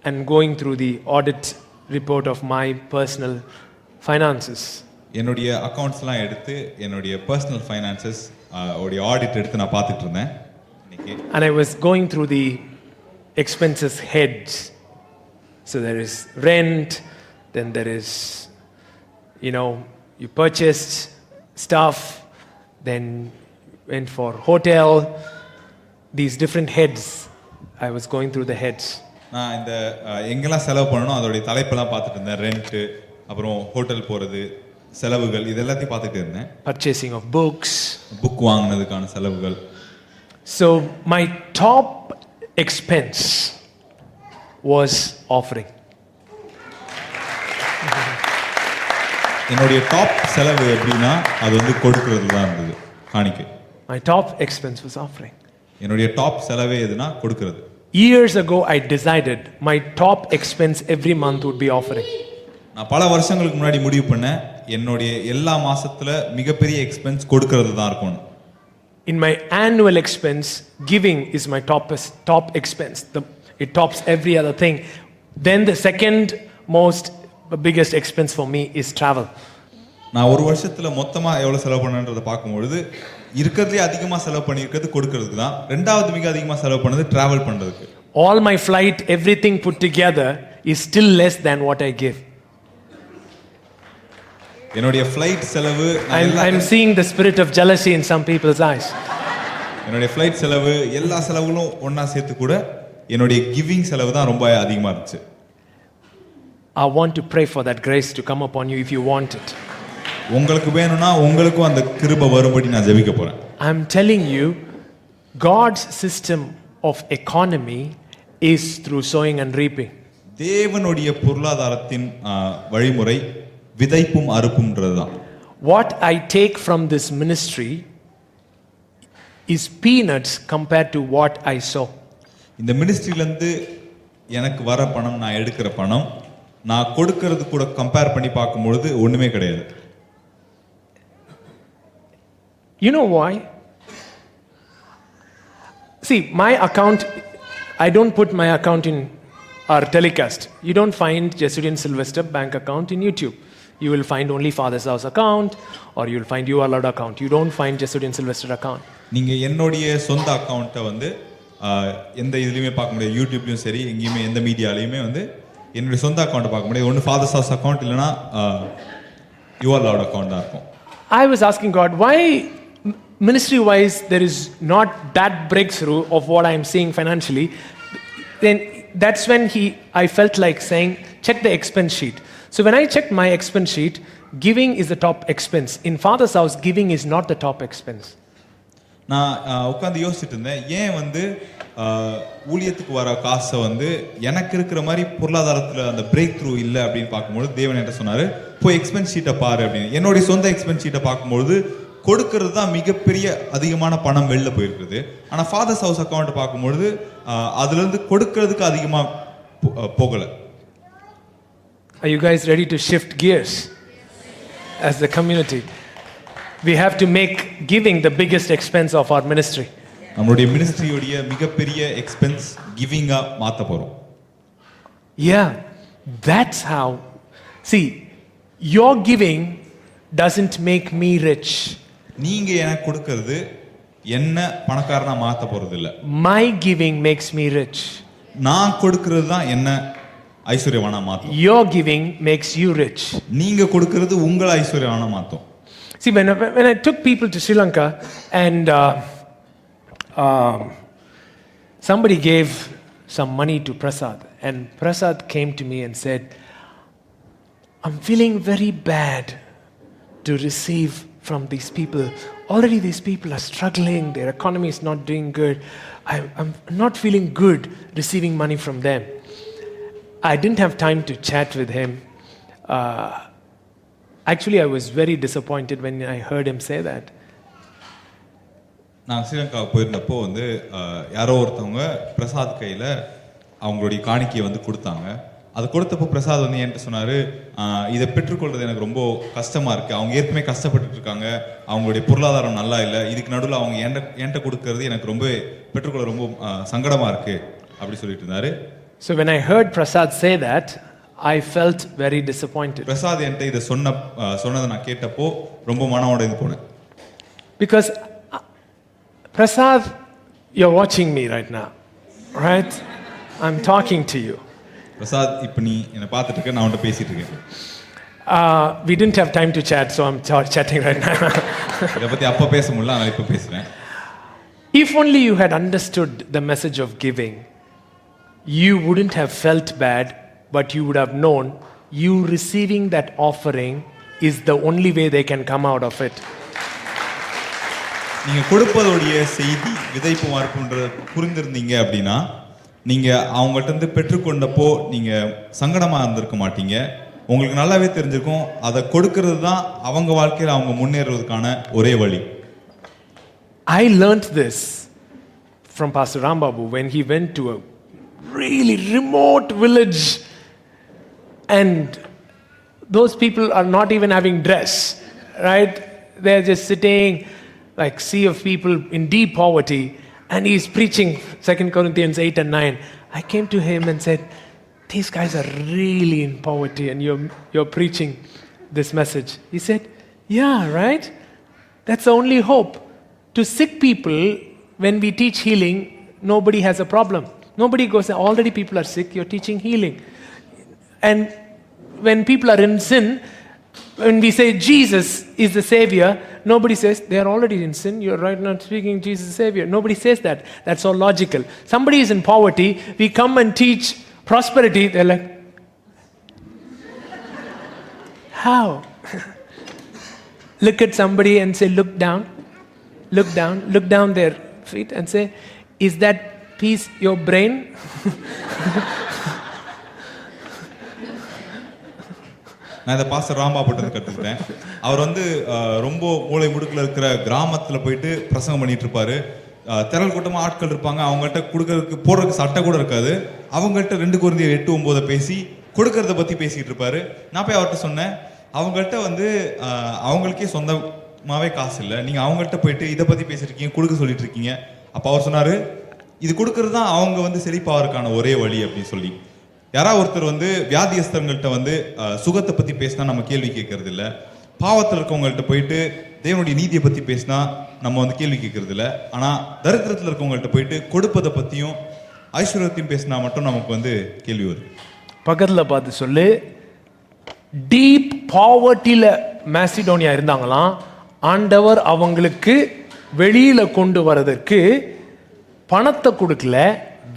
and going through the audit report of my personal finances. என்னுடைய அக்கவுண்ட்ஸ்லாம் எடுத்து என்னுடைய personal finances உடைய audit எடுத்து நான் பார்த்துட்டு இருந்தேன் இன்னைக்கு. And I was going through the expenses heads. So there is rent, then there is, you purchased stuff, then went for hotel, these different heads. I was going through the heads. நான் இந்த எங்கெல்லாம் செலவு பண்ணணும் அதோடைய தலைப்பெல்லாம் பார்த்துட்டு இருந்தேன். Rent, அப்புறம் hotel போகிறது, செலவுகள், இது எல்லாத்தையும் பார்த்துட்டு இருந்தேன். Purchasing of books, புக் வாங்குனதுக்கான செலவுகள். So my top expense was offering. என்னுடைய டாப் செலவு எப்படின்னா அது வந்து கொடுக்கிறது தான் இருந்தது, காணிக்கை. My top expense was offering. என்னுடைய டாப் செலவே எதுனா கொடுக்கிறது. Years ago I decided my top expense every month would be offering. நான் பல வருஷங்களுக்கு முன்னாடி முடிவு பண்ணேன் என்னுடைய எல்லா மாசத்துல மிகப்பெரிய எக்ஸ்பென்ஸ் கொடுக்கிறது தான் இருக்கும். In my annual expense, giving is my top expense. It tops every other thing. Then the second most biggest expense for me is travel. நான் ஒரு வருஷத்துல மொத்தமா எவ்வளவு செலவு பண்ணன்றதை பார்க்கும்பொழுது இருக்கிறதுலே அதிகமா செலவு பண்ணியிருக்கிறது கொடுக்கிறதுக்கு தான். ரெண்டாவது மிக அதிகமா செலவு பண்ணது டிராவல் பண்றதுக்கு. All my flight, everything put together is still less than what I give. என்னுடைய ஃளைட் செலவு I'm seeing the spirit of jealousy in some people's eyes. என்னுடைய ஃளைட் செலவு எல்லா செலவுகளும் ஒண்ணா சேர்த்து கூட என்னுடைய கிவிங் செலவு தான் ரொம்ப அதிகமா இருந்துச்சு. I want to pray for that grace to come upon you if you want it. உங்களுக்கு வேணும்னா உங்களுக்கும் அந்த கிருபை வரும்படி நான் ஜெபிக்க போறேன். I'm telling you, God's system of economy is through sowing and reaping. தேவனுடைய பொருளாதாரத்தின் வழிமுறை விதைப்பும் அறுப்பும்ன்றதுதான். What I take from this ministry is peanuts compared to what I sow. இந்த மினிஸ்ட்ரியில இருந்து எனக்கு வர பணம், நான் எடுக்கிற பணம், நான் கொடுக்கிறது கூட கம்பேர் பண்ணி பார்க்கும்பொழுது ஒண்ணுமே கிடையாது. You know why? See, my account, I don't put my account in our telecast. You don't find Jesudian Sylvester bank account in YouTube. You will find only Father's House account, or you will find your Lord account. You don't find Jesudian Sylvester account. நீங்க என்னுடைய சொந்த அக்கவுண்ட்டை வந்து எந்த இதுலையுமே பார்க்க முடியாது. யூடியூப்லையும் சரி, எங்கேயுமே எந்த மீடியாலையுமே வந்து என்னுடைய சொந்த அக்கௌண்ட்டை பார்க்க முடியாது. ஒன்று ஃபாதர்ஸ் ஹவுஸ் அக்கௌண்ட், இல்லைனா யுவர் லார்ட் அக்கௌண்ட் தான் இருக்கும். I was asking God, why ministry wise there is not that breakthrough of what I am seeing financially. Then that's when I felt like saying, check the expense sheet. So when I checked my expense sheet, giving is the top expense. In Father's house, giving is not the top expense. நான் உட்காந்து யோசிச்சுட்டு இருந்தேன், ஏன் வந்து ஊழியத்துக்கு வர காசை வந்து எனக்கு இருக்கிற மாதிரி பொருளாதாரத்தில் அந்த பிரேக் த்ரூ இல்லை அப்படின்னு பார்க்கும்போது தேவன் என்ன சொன்னார், போய் எக்ஸ்பென்ஸ் ஷீட்டை பாரு அப்படின்னு. என்னுடைய சொந்த எக்ஸ்பென்ஸ் ஷீட்டை பார்க்கும்பொழுது கொடுக்கறது தான் மிகப்பெரிய அதிகமான பணம் வெளில போயிருக்குது. ஆனால் ஃபாதர்ஸ் ஹவுஸ் அக்கௌண்ட் பார்க்கும்பொழுது அதுலேருந்து கொடுக்கறதுக்கு அதிகமாக போகலை. Are you guys ready to shift gears as the community? We have to make giving the biggest expense of our ministry. நம்மளுடைய மினிஸ்ட்ரியோடைய மிகப்பெரிய எக்ஸ்பென்ஸ் கிவிங்கா மாத்த போறோம். Yeah, that's how. See, your giving doesn't make me rich. நீங்க எனக்கு கொடுக்கிறது என்ன பணக்காரனா மாத்த போறது இல்ல. My giving makes me rich. நான் கொடுக்கிறது தான் என்ன ஐஸ்வர்யவானா மாத்தும். Your giving makes you rich. நீங்க கொடுக்கிறது உங்களை ஐஸ்வர்யவானா மாத்தும். See, when I took people to Sri Lanka and somebody gave some money to Prasad, and Prasad came to me and said, I'm feeling very bad to receive from these people. Already these people are struggling, their economy is not doing good. I'm not feeling good receiving money from them. I didn't have time to chat with him. Actually, I was very disappointed when I heard him say that. நான் ஸ்ரீலங்காவுக்கு போயிருந்தப்போ வந்து யாரோ ஒருத்தவங்க பிரசாத் கையில் அவங்களுடைய காணிக்கையை வந்து கொடுத்தாங்க. அது கொடுத்தப்போ பிரசாத் வந்து என்கிட்ட சொன்னார், இதை பெற்றுக்கொள்வது எனக்கு ரொம்ப கஷ்டமாக இருக்குது. அவங்க ஏற்கனவே கஷ்டப்பட்டு இருக்காங்க, அவங்களுடைய பொருளாதாரம் நல்லா இல்லை, இதுக்கு நடுவில் அவங்க என்கிட்ட கொடுக்கறது எனக்கு ரொம்ப பெற்றுக்கொள்ள ரொம்ப சங்கடமாக இருக்குது அப்படி சொல்லிட்டு இருந்தார். So when I heard Prasad say that, I felt very disappointed. Prasad என்கிட்ட இதை சொன்னதை நான் கேட்டப்போ ரொம்ப மன உடைந்து போனேன். Because Prasad, you're watching me right now, right? I'm talking to you. Prasad, இப்போ நீ என்னை பார்த்துட்டு இருக்க, நான் உன்கிட்ட பேசிட்டு இருக்கேன். We didn't have time to chat, so I'm chatting right now. இதை பற்றி அப்போ பேச முடியல, நான் இப்போ பேசுகிறேன். If only you had understood the message of giving, you wouldn't have felt bad, but you would have known you receiving that offering is the only way they can come out of it. நீங்கள் கொடுப்பதோடைய செய்தி விதைப்பு மறுப்புன்ற புரிந்திருந்தீங்க அப்படின்னா நீங்கள் அவங்கள்ட்ட இருந்து பெற்றுக்கொண்டப்போ நீங்கள் சங்கடமாக இருந்திருக்க மாட்டீங்க. உங்களுக்கு நல்லாவே தெரிஞ்சிருக்கும் அதை கொடுக்கறது தான் அவங்க வாழ்க்கையில் அவங்க முன்னேறுவதற்கான ஒரே வழி. I learned this from Pastor Rambabu when he went to a really remote village and those people are not even having dress, right? They're just sitting like sea of people in deep poverty, and he's preaching 2 Corinthians 8 and 9. I came to him and said, these guys are really in poverty and you're preaching this message. He said, yeah, right? That's the only hope. To sick people, when we teach healing, nobody has a problem. Nobody goes, already people are sick, you're teaching healing. And when people are in sin, when we say Jesus is the Savior, nobody says they are already in sin, you're right now speaking Jesus is Savior. Nobody says that. That's all logical. Somebody is in poverty, we come and teach prosperity, they're like, how? look at somebody and say, look down their feet and say, is that piece your brain? நான் இதை pastor ராம்பாபுட்ட கற்றுக்கிட்டேன். அவர் வந்து ரொம்ப மூளை முடுக்கில் இருக்கிற கிராமத்தில் போயிட்டு பிரசங்கம் பண்ணிட்டு இருப்பாரு. திரள் கூட்டமாக ஆட்கள் இருப்பாங்க. அவங்கள்ட்ட கொடுக்கறதுக்கு போடுறதுக்கு சட்டை கூட இருக்காது. அவங்கள்ட்ட 2 கொரிந்தியர் 8:9 பேசி கொடுக்கறத பற்றி பேசிக்கிட்டு இருப்பாரு. நான் போய் அவர்கிட்ட சொன்னேன், அவங்கள்ட்ட வந்து அவங்களுக்கே சொந்தமாகவே காசு இல்லை, நீங்கள் அவங்கள்ட்ட போயிட்டு இதை பற்றி பேசியிருக்கீங்க, கொடுக்க சொல்லிட்டு இருக்கீங்க. அப்போ அவர் சொன்னார், இது கொடுக்கறது தான் அவங்க வந்து செழிப்பாகிறதுக்கான ஒரே வழி அப்படின்னு சொல்லி. யாராவது ஒருத்தர் வந்து வியாதியஸ்தர்கள்ட்ட வந்து சுகத்தை பற்றி பேசினா நம்ம கேள்வி கேட்கறது இல்லை. பாவத்தில் இருக்கவங்கள்ட்ட போயிட்டு தேவனுடைய நீதியை பற்றி பேசினா நம்ம வந்து கேள்வி கேட்கறது இல்லை. ஆனால் தரித்திரத்தில் இருக்கவங்கள்ட்ட போயிட்டு கொடுப்பதை பற்றியும் ஐஸ்வர்யத்தையும் பேசினா மட்டும் நமக்கு வந்து கேள்வி வருது. பக்கத்தில் பார்த்து சொல்லு, டீப் பாவர்ட்டியில் மேசிடோனியா இருந்தாங்களாம். ஆண்டவர் அவங்களுக்கு வெளியில கொண்டு வரதற்கு பணத்தை கொடுக்கல,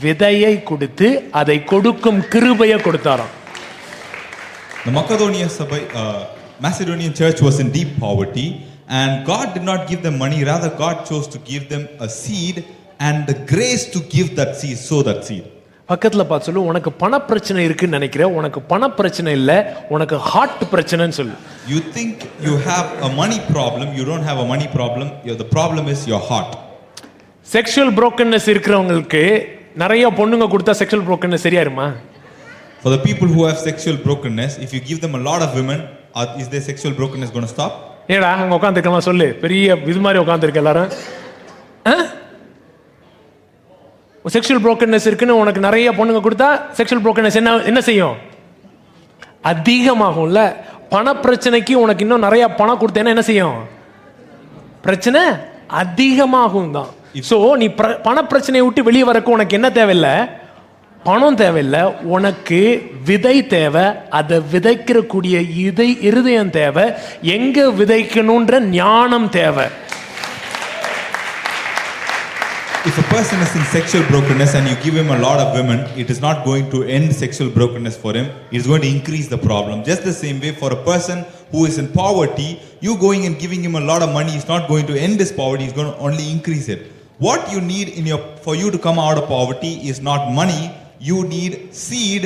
விதையை கொடுத்து அதை கொடுக்கும் கிருபையை கொடுத்தாராம். The Macedonian church was in deep poverty and God did not give them money, rather God chose to give them a seed and the grace to give that seed, sow that seed. பக்கத்துல பார்த்து சொல்லு, உனக்கு பண பிரச்சனை இருக்குன்னு நினைக்கிற, உனக்கு பண பிரச்சனை இல்ல, உனக்கு ஹார்ட் பிரச்சனைன்னு சொல்லு. You think you have a money problem, you don't have a money problem, the problem is your heart. Sexual brokenness இருக்கிறவங்களுக்கு நிறைய பொண்ணுங்க கொடுத்தா sexual brokenness சரியாயிருமா? For the people who have sexual brokenness, if you give them a lot of women, is their sexual brokenness going to stop? ஏடா அங்க உட்கார்ந்திருக்கமா சொல்லு, பெரிய இது மாதிரி உட்கார்ந்திருக்க எல்லாரும். செக்ஷுவல் brokenness இருக்குன்னு உனக்கு நிறைய பொண்ணுங்க கொடுத்தா செக்ஷுவல் brokenness என்ன செய்யும்? அதிகமாகும்ல. பண பிரச்சனைக்கு உனக்கு இன்னும் நிறைய பணம் கொடுத்தேன்னா என்ன செய்யும்? பிரச்சனை அதிகமாகும் தான். சோ நீ பண பிரச்சனையை விட்டு வெளியே வரக்கு உனக்கு என்ன தேவையில்லை? பணம் தேவையில்லை, உனக்கு விதை தேவை. அதை விதைக்கிற கூடிய இருதயம் தேவை. எங்க விதைக்கணும்ன்ற ஞானம் தேவை. If a person is in sexual brokenness and you give him a lot of women, it is not going to end sexual brokenness for him. It is going to increase the problem. Just the same way, for a person who is in poverty, you going and giving him a lot of money is not going to end his poverty. It's going to only increase it. What you need for you to come out of poverty is not money. You need seed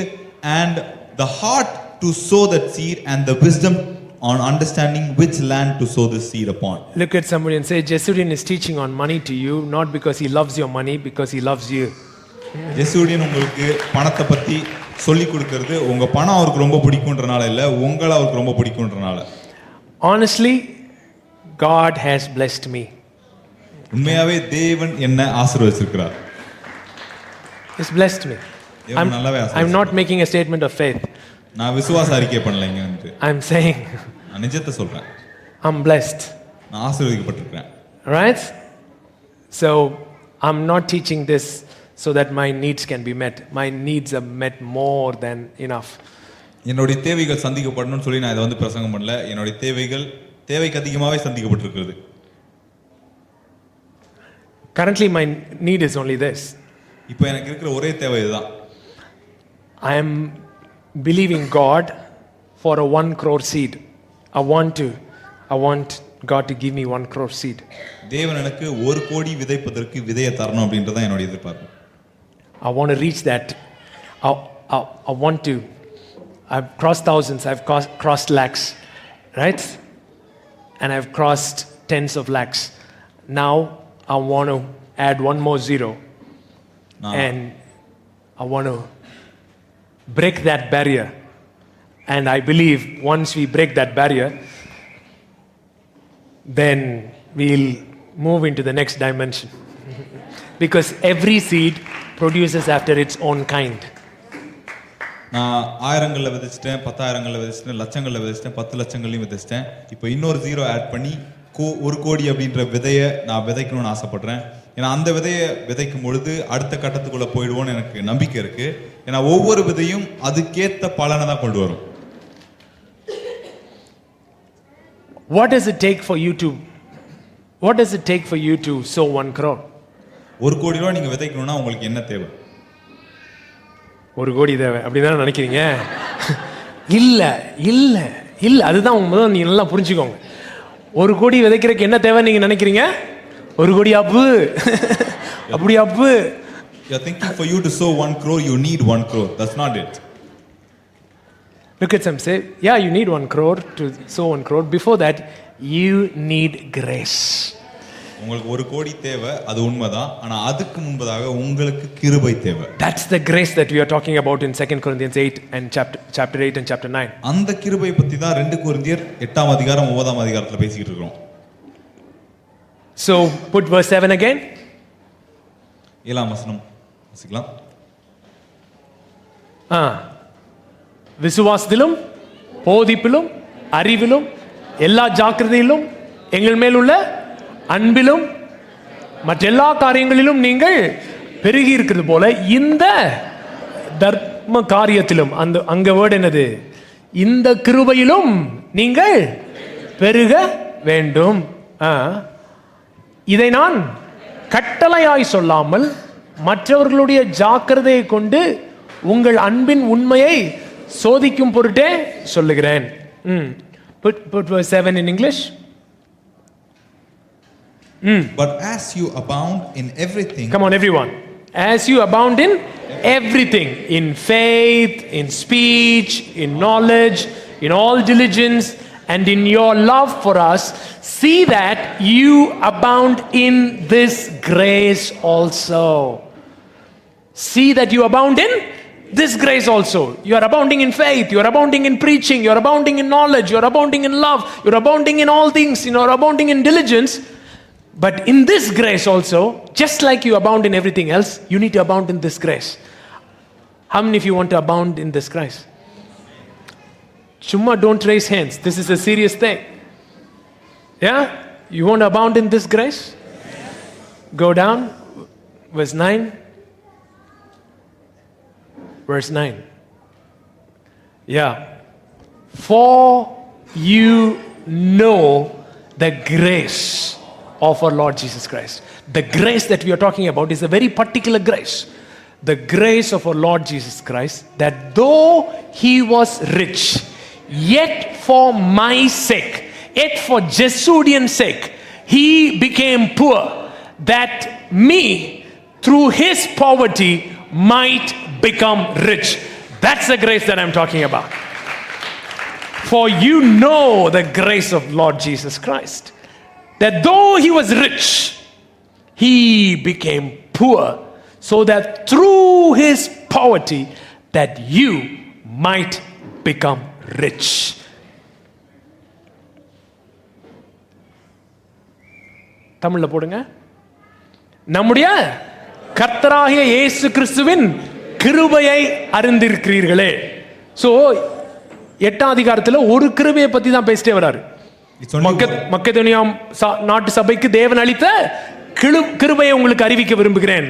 and the heart to sow that seed and the wisdom on understanding which land to sow the seed upon. Look at somebody and say, Jesudian is teaching on money to you, not because he loves your money, because he loves you. Jesudian உங்களுக்கு பணத்தை பத்தி சொல்லி கொடுக்கிறது உங்க பணம் அவருக்கு ரொம்ப பிடிக்கும்ன்றனால இல்ல, உங்களை அவருக்கு ரொம்ப பிடிக்கும்ன்றனால. Honestly, God has blessed me. உண்மையாவே தேவன் என்ன ஆசீர்வதிச்சிருக்கிறார். He's blessed me. I'm not making a statement of faith. நான் விசுவாச அறிக்கை பண்ணலைங்க. I'm saying, நான் நிஜத்தை சொல்றேன். I'm blessed. நான் ஆசீர்வதிக்கப்பட்டிருக்கேன். Right? So I'm not teaching this so that my needs can be met. My needs are met more than enough. என்னோட தேவைகள் சந்திக்கப்படணும்னு சொல்லி நான் இத வந்து பிரசங்கம் பண்ணல. என்னோட தேவைக்கு அதிகமாவே சந்திக்கப்பட்டிருக்கிறது. Currently my need is only this. இப்போ எனக்கு இருக்கிற ஒரே தேவை இதுதான். I am believing God for a 1 crore seed. I want God to give me 1 crore seed. தேவன் எனக்கு 1 கோடி விதைப்பதற்கு விதையை தரணும் அப்படின்றத என்னோட எதிர்பார்ப்பு. I want to reach that. I want to. I've crossed thousands, I've crossed lakhs, right? And I've crossed tens of lakhs. Now I want to add one more zero. And I want to break that barrier. And I believe once we break that barrier, then we'll move into the next dimension. Because every seed produces after its own kind. நான் ஆயிரங்கள்ல விதைச்சிட்டேன், 10,000ங்கள்ல விதைச்சிட்டேன், லட்சங்கள்ல விதைச்சிட்டேன், 10 லட்சங்களையும் விதைச்சிட்டேன். இப்போ இன்னொரு zero add பண்ணி 1 கோடி அப்படின்ற விதையை நான் விதைக்கணும்னு ஆசைப்படுறேன். ஏன்னா அந்த விதையை விதைக்கும் பொழுது அடுத்த கட்டத்துக்குள்ள போயிடுவோன்னு எனக்கு நம்பிக்கை இருக்கு. ஏன்னா ஒவ்வொரு விதையும் அதுக்கேத்த பலனை தான் கொண்டு வரும். What does it take for you to sow 1 crore? 1 கோடி ரூபாய் நீங்க விதைக்கணும்னா உங்களுக்கு என்ன தேவை? 1 கோடி தேவை அப்படிதான் நினைக்கிறீங்க? இல்ல அதுதான் முதல்ல நீங்க நல்லா புரிஞ்சுக்கோங்க. 1 கோடி விதைக்கிறதுக்கு என்ன தேவை நீங்க நினைக்கிறீங்க? 1 கோடி அப்பு. அப்படி அப்பு. You're thinking for you to sow 1 crore, you need 1 crore. That's not it. Look at some, say, yeah, you need 1 crore to sow 1 crore. Before that, you need grace. உங்களுக்கு 1 கோடி தேவை, அது உண்மைதான். ஆனா அதுக்கு முன்பதாக உங்களுக்கு கிருபை தேவை. That's the grace that we are talking about in 2 Corinthians 8 and chapter 8 and chapter 9. அந்த கிருபை பத்தி தான் 2 கொரிந்தியர் 8ஆம் அதிகாரம் 9ஆம் அதிகாரத்துல பேசிட்டு இருக்கோம். So put verse 7 again. 7ஆம் வசனம் வாசிக்கலாம். விசுவாசத்திலும் போதிப்பிலும் அறிவிலும் எல்லா ஜாக்கிரதையிலும் எங்கள் மேல் உள்ள அன்பிலும் மற்ற எல்லா காரியங்களிலும் நீங்கள் பெருகி இருக்கிறது போல இந்த தர்ம காரியத்திலும், அந்த அங்க வேர்டு என்னது, இந்த கிருபையிலும் நீங்கள் பெருக வேண்டும். இதை நான் கட்டளையாய் சொல்லாமல் மற்றவர்களுடைய ஜாக்கிரதையை கொண்டு உங்கள் அன்பின் உண்மையை சோதிக்கும் பொருட்டே சொல்லுகிறேன். Put verse 7 in English. But as you abound in everything. Come on everyone. As you abound in everything, in faith, in speech, in knowledge, in all diligence, and in your love for us, see that you abound in this grace also. See that you abound in this grace also. You are abounding in faith, you are abounding in preaching, you are abounding in knowledge, you are abounding in love, you are abounding in all things, you are abounding in diligence. But in this grace also, just like you abound in everything else, you need to abound in this grace. How many of you want to abound in this grace? Chumma, don't raise hands. This is a serious thing. Yeah? You want to abound in this grace? Go down. Verse 9. Verse 9. Yeah. For you know the grace of our Lord Jesus Christ. The grace that we are talking about is a very particular grace. The grace of our Lord Jesus Christ, that though he was rich, yet for my sake, yet for Jesudian's sake, he became poor, that me, through his poverty, might become rich. That's the grace that I'm talking about. For you know the grace of Lord Jesus Christ, that though he was rich, he became poor, so that through his poverty, that you might become rich. தமிழ்ல போடுங்க. நம்முடைய கர்த்தராகிய இயேசு கிறிஸ்துவின் கிருபையை அறிந்திருக்கிறீர்களே. So 8ஆம் அதிகாரத்துல ஒரு கிருபையை பத்தி தான் பேசிட்டே வராரு. மக்கெதோனியா நாட்டு சபைக்கு தேவன் அளித்த கிருபையை உங்களுக்கு அறிவிக்க விரும்புகிறேன்.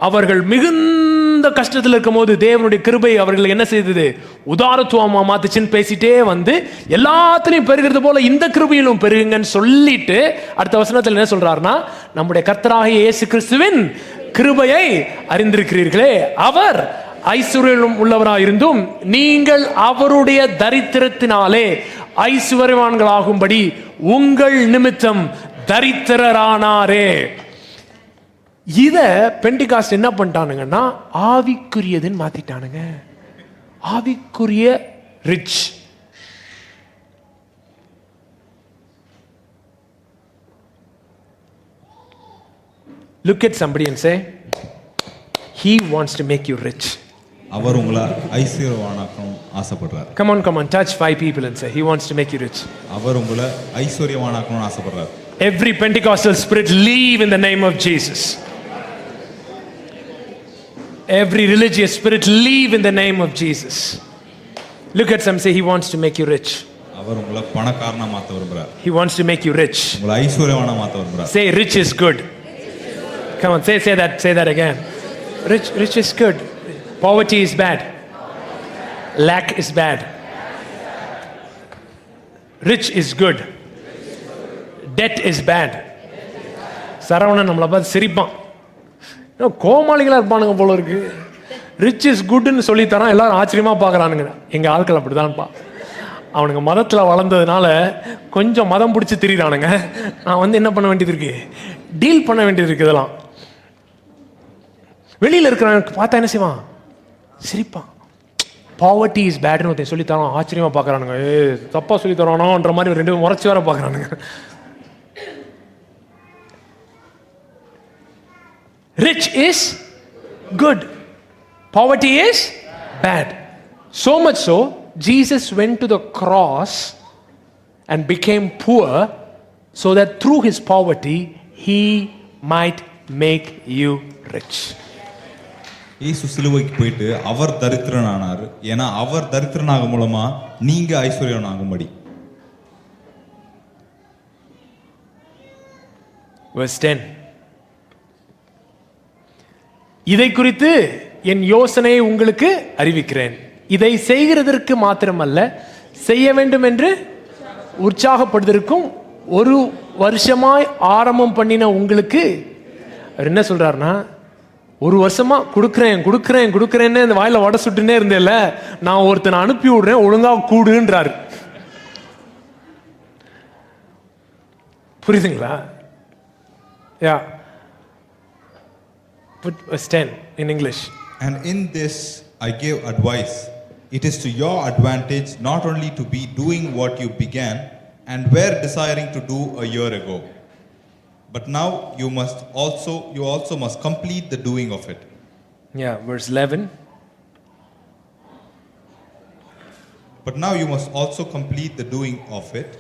அவர்கள் மிகுந்த கஷ்டத்தில் இருக்கும் போது தேவனுடைய கிருபை அவர்கள் என்ன செய்தது, உதாரத்துவமா மாத்துச்சுன்னு பேசிட்டே வந்து எல்லாத்திலையும் பெருகிறது போல இந்த கிருபையிலும் பெருகுங்கன்னு சொல்லிட்டு அடுத்த வசனத்தில் என்ன சொல்றாருன்னா, நம்முடைய கர்த்தராகிய இயேசு கிறிஸ்துவின் கிருபையை அறிந்திருக்கிறீர்களே, அவர் ஐஸ்வர்யம் உள்ளவராயிருந்தும் நீங்கள் அவருடைய தரித்திரத்தினாலே ஐஸ்வர்யவான்களாகும்படி உங்கள் நிமித்தம் தரித்திரரானாரே. இத பெண்டிகாஸ்ட் என்ன பண்ணிட்டானுங்கன்னா ஆவிக்குரியதுன்னு மாத்திட்டானுங்க. ஆவிக்குரிய rich. Look at somebody and say, he wants to make you rich. அவர் உங்களை ஐஸ்வர்யவானாக்கணும் ஆசைப்படுறார். Come on, touch 5 people and say, he wants to make you rich. அவர் உங்களை ஐஸ்வர்யவானாக்கணும் ஆசைப்படுறார். Every Pentecostal spirit leave in the name of Jesus. Every religious spirit leave in the name of Jesus. Look at some, say, he wants to make you rich. அவர் உங்களை பணக்காரனா மாத்த விரும்புறார். He wants to make you rich. உங்களை ஐஸ்வர்யவானா மாத்த விரும்புறார். Say rich is good. Come on, say that again. Rich is good. Poverty is bad. Lack is bad. Rich is good. Debt is bad. Saravanan நம்மளை பார்த்து சிரிப்பான். கோமாளிகளா இருப்பானுங்க போல இருக்கு. ரிச் இஸ் குட்னு சொல்லி தரான், எல்லாரும் ஆச்சரியமா பாக்குறானுங்க. எங்க ஆட்கள் அப்படிதான்ப்பா. அவனுங்க மதத்தில் வளர்ந்ததுனால கொஞ்சம் மதம் பிடிச்சி திரியிறானுங்க. நான் வந்து என்ன பண்ண வேண்டியது இருக்கு, டீல் பண்ண வேண்டியது இருக்கு. இதெல்லாம் வெளியில் இருக்கிறவனுக்கு பார்த்தா என்ன செய்வான், சிரிப்பான். பாவர்ட்டி இஸ் பேட்னு ஒருத்தன் சொல்லித்தரான், ஆச்சரியமா பார்க்குறானுங்க. தப்பா சொல்லித்தரானோன்ற மாதிரி ரெண்டு முறைச்சி வர பார்க்குறானுங்க. Rich is good, poverty is bad. So much so, Jesus went to the cross and became poor so that through his poverty he might make you rich. இயேசு சிலுவைக்கு போயிட்டு அவர் தரித்திரனானார். ஏன்னா அவர் தரித்திரனாக மூலமா நீங்க ஐஸ்வர்யனாகும்படி. Verse 10. இதை குறித்து என் யோசனையை உங்களுக்கு அறிவிக்கிறேன். இதை செய்கிறதற்கு மாத்திரமல்ல, செய்ய வேண்டும் என்று உற்சாகப்படுவதற்கும் ஒரு வருஷமாய் ஆரம்பம் பண்ணின உங்களுக்கு. அவர் என்ன சொல்றாருன்னா, ஒரு வருஷமா கொடுக்குறேன்னு இந்த வாயில வடை சுட்டுனே இருந்தேல்ல, நான் ஒருத்தனை அனுப்பி விடுறேன், ஒழுங்கா கூடுன்றாரு. புரியுதுங்களா? யா. Put verse 10 in English. And in this I give advice. It is to your advantage not only to be doing what you began and were desiring to do a year ago, but now you also must complete the doing of it. Yeah, verse 11. But now you must also complete the doing of it,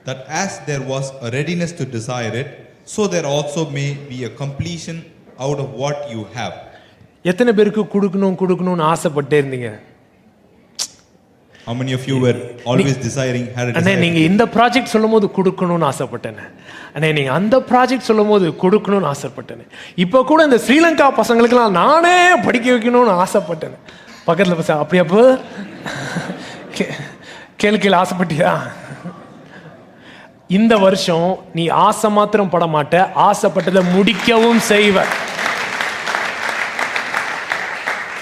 that as there was a readiness to desire it, so there also may be a completion out of what you have. எத்தனை பேருக்கு கொடுக்கணும்னு ஆசைப்பட்டே இருந்தீங்க? How many of you were always desiring, had a desire? நீங்க இந்த project சொல்லும்போது கொடுக்கணும்னு ஆசைப்பட்டேன். நீங்க அந்த ப்ராஜெக்ட் சொல்லும்போது கொடுக்கணும்னு ஆசைப்பட்டேன். இப்போ கூட இந்த ஸ்ரீலங்கா பசங்களுக்கெல்லாம் நானே படிக்க வைக்கணும்னு ஆசைப்பட்டேன். பக்கத்தில் பசங்க அப்படியா போ கேள்வி ஆசைப்பட்டியா? இந்த வருஷம் நீ ஆசை மாத்திரம் பட மாட்ட, ஆசைப்பட்டதை முடிக்கவும் செய்வ.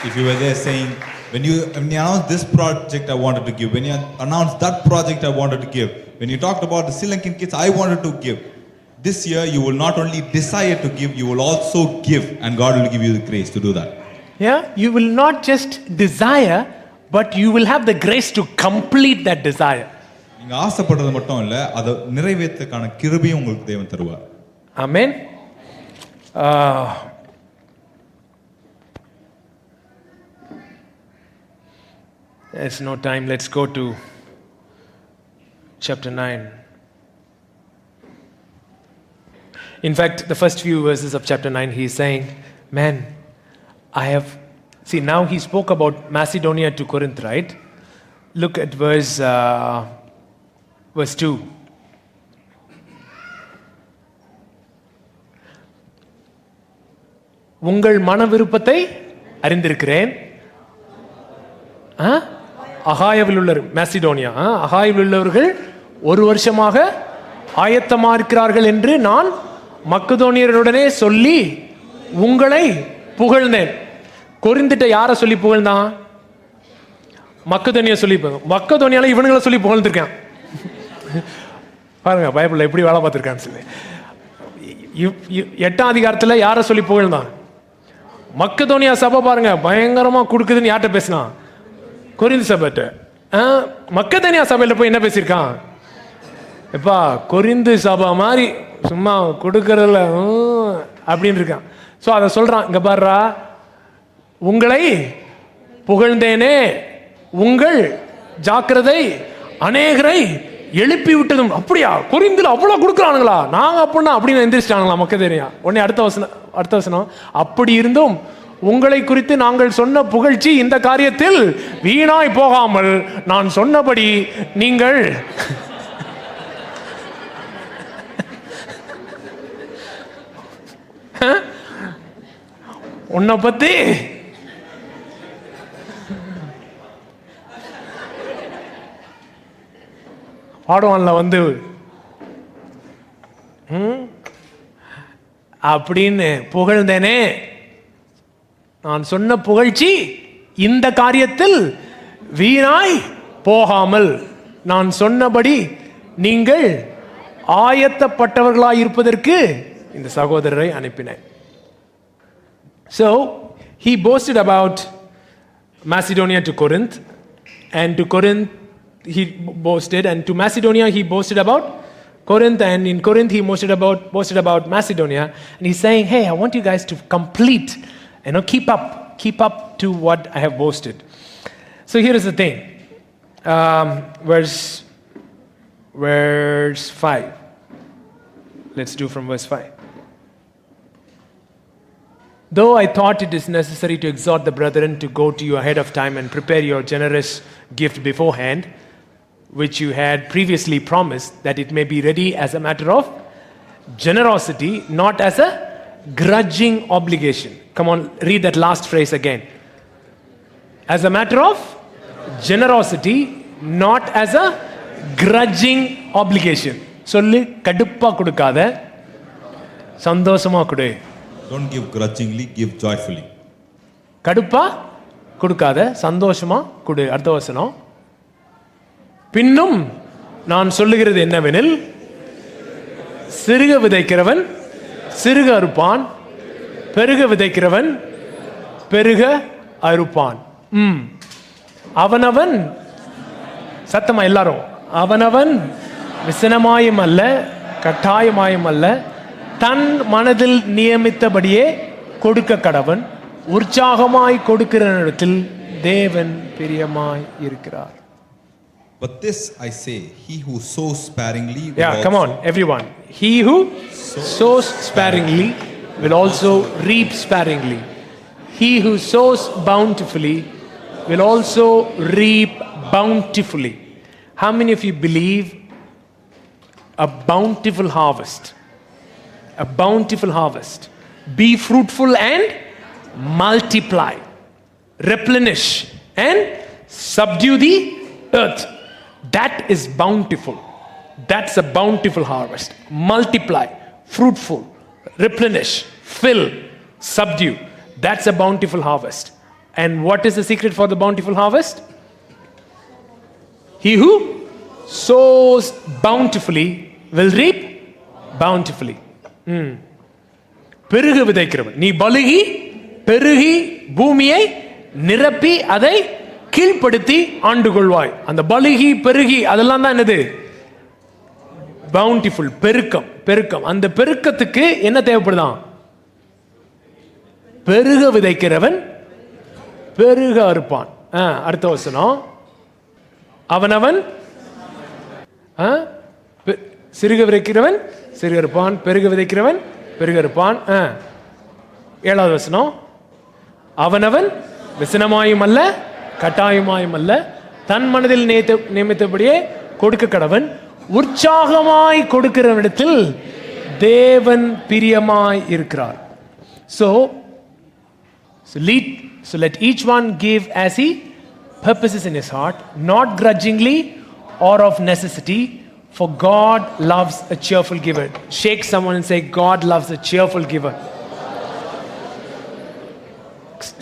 If you were there saying, when you announced this project I wanted to give, when you announced that project I wanted to give, when you talked about the Sri Lankan kids I wanted to give, this year you will not only desire to give, you will also give, and God will give you the grace to do that. Yeah, you will not just desire, but you will have the grace to complete that desire. நீங்க ஆசைப்படுறது மட்டும் இல்ல, அதை நிறைவேற்றக்கான கிருபையும் உங்களுக்கு தேவன் தருவார். Amen. There's no time. Let's go to chapter 9. In fact, the first few verses of chapter 9, he is saying, man, see, now he spoke about Macedonia to Corinth, right? Look at verse 2. உங்கள் மன விருப்பத்தை அறிந்திருக்கிறேன். அகாயாவில் உள்ள Macedonia, அகாயாவில் உள்ளவர்கள் ஒரு வருஷமாக ஆயத்தமா இருக்கிறார்கள் என்று நான் மக்கதோனியருடனே சொல்லி உங்களை புகழ்ந்தேன். கொரிந்திட்ட யாரை சொல்லி புகழ்ந்தான்? மக்கதோனியா சொல்லி. மக்கதோனியால இவனுங்களை சொல்லி புகழ்ந்திருக்கான். பாருங்க பைபிள்ல எப்படி வேலை பார்த்திருக்கான்னு சொல்லி. 8ஆம் அதிகாரத்தில் யாரை சொல்லி புகழ்ந்தான்? மக்கதோனியா சபை பாருங்க பயங்கரமா கொடுக்குதுன்னு யார்கிட்ட பேசினான்? கொரிந்து சபைட்ட. மக்கதோனியா சபையில போய் என்ன பேசியிருக்கான்? எப்பா கொரிந்து சபை மாதிரி சும்மா கொடுக்கறதுல அப்படின்னு இருக்கான். ஸோ அதை சொல்றான், இங்க பாருடா, உங்களை புகழ்ந்தேனே, உங்கள் ஜாக்கிரதை அநேகரை எழுப்பி விட்டதும். அப்படியா, கொரிந்தில் அவ்வளவு கொடுக்குறானுங்களா, நாங்க அப்படின்னா அப்படின்னு எந்திரிச்சிட்டாங்களா மக்கதோனியா? உடனே அடுத்த வசனம், அப்படி இருந்தும் உங்களை குறித்து நாங்கள் சொன்ன புகழ்ச்சி இந்த காரியத்தில் வீணாய் போகாமல் நான் சொன்னபடி நீங்கள் உன்னை பத்தி பாடுவான்ல வந்து அப்படின்னு புகழ்ந்தேனே, நான் சொன்ன புகழ்ச்சி இந்த காரியத்தில் வீணாய் போகாமல் நான் சொன்னபடி நீங்கள் ஆயத்தப்பட்டவர்களாய் இருப்பதற்கு இந்த சகோதரரை அனுப்பினேன். So he boasted about Macedonia to Corinth, and to Corinth he boasted, and to Macedonia he boasted about Corinth, and in Corinth he boasted about Macedonia, and he's saying, hey, I want you guys to complete, keep up to what I have boasted. So here is the thing, verse 5. Let's do from verse 5. Though I thought it is necessary to exhort the brethren to go to you ahead of time and prepare your generous gift beforehand, which you had previously promised, that it may be ready as a matter of generosity, not as a grudging obligation. Come on, read that last phrase again. As a matter of generosity, not as a grudging obligation. சொல்லு, கடுப்பா கொடுக்காத, சந்தோஷமா கொடு. Don't give grudgingly, give joyfully. கடுப்பா கொடுக்காத, சந்தோஷமா கொடு. அடுத்த வசனம், பின்னும் நான் சொல்லுகிறது என்னவெனில், சிறுக விதைக்கிறவன் சிறுக அறுப்பான், பெருக விதைக்கிறவன் பெருக அறுப்பான். அவனவன், சத்தமா எல்லாரும், அவனவன் விசனமாயும் அல்ல கட்டாயமாயும் அல்ல, தன் மனதில் நியமித்தபடியே கொடுக்க கடவன். உற்சாகமாய் கொடுக்கிற இடத்தில் தேவன் பிரியமாய் இருக்கிறார். But this I say, he who sows sparingly will Yeah, come on everyone. He who sows sparingly will also reap sparingly. He who sows bountifully will also reap bountifully. How many of you believe a bountiful harvest? A bountiful harvest. Be fruitful and multiply. Replenish and subdue the earth. That is bountiful. That's a bountiful harvest. Multiply, fruitful, replenish, fill, subdue. That's a bountiful harvest. And what is the secret for the bountiful harvest? He who sows bountifully will reap bountifully. பெருக விதைக்கிறவன், நீ பலுகி பெருகி பூமியை நிரப்பி அதை கீழ்ப்படுத்தி ஆண்டு கொள்வாய். அந்த பலுகி பெருகி அதெல்லாம் தான் என்னது? பவுண்டிஃபுல், பெருக்கம். பெருக்கம், அந்த பெருக்கத்துக்கு என்ன தேவைப்படுதான்? பெருக விதைக்கிறவன் பெருக அறுப்பான். அடுத்த வசனம், அவனவன் சிறுக விதைக்கிறவன் சிறுக அறுப்பான், பெருக விதைக்கிறவன் பெருக அறுப்பான். 7வது வசனம், அவனவன் விசனமாயும் அல்ல கட்டாயமாயும் அல்ல, தன் மனதில் நியமித்தபடியே கொடுக்க கடவன். உற்சாகமாய் கொடுக்கிறவனிடத்தில் தேவன் பிரியமாய் இருக்கிறார். So let each one give as he purposes in his heart, not grudgingly or of necessity, for God loves a cheerful giver. Shake someone and say, God loves a cheerful giver.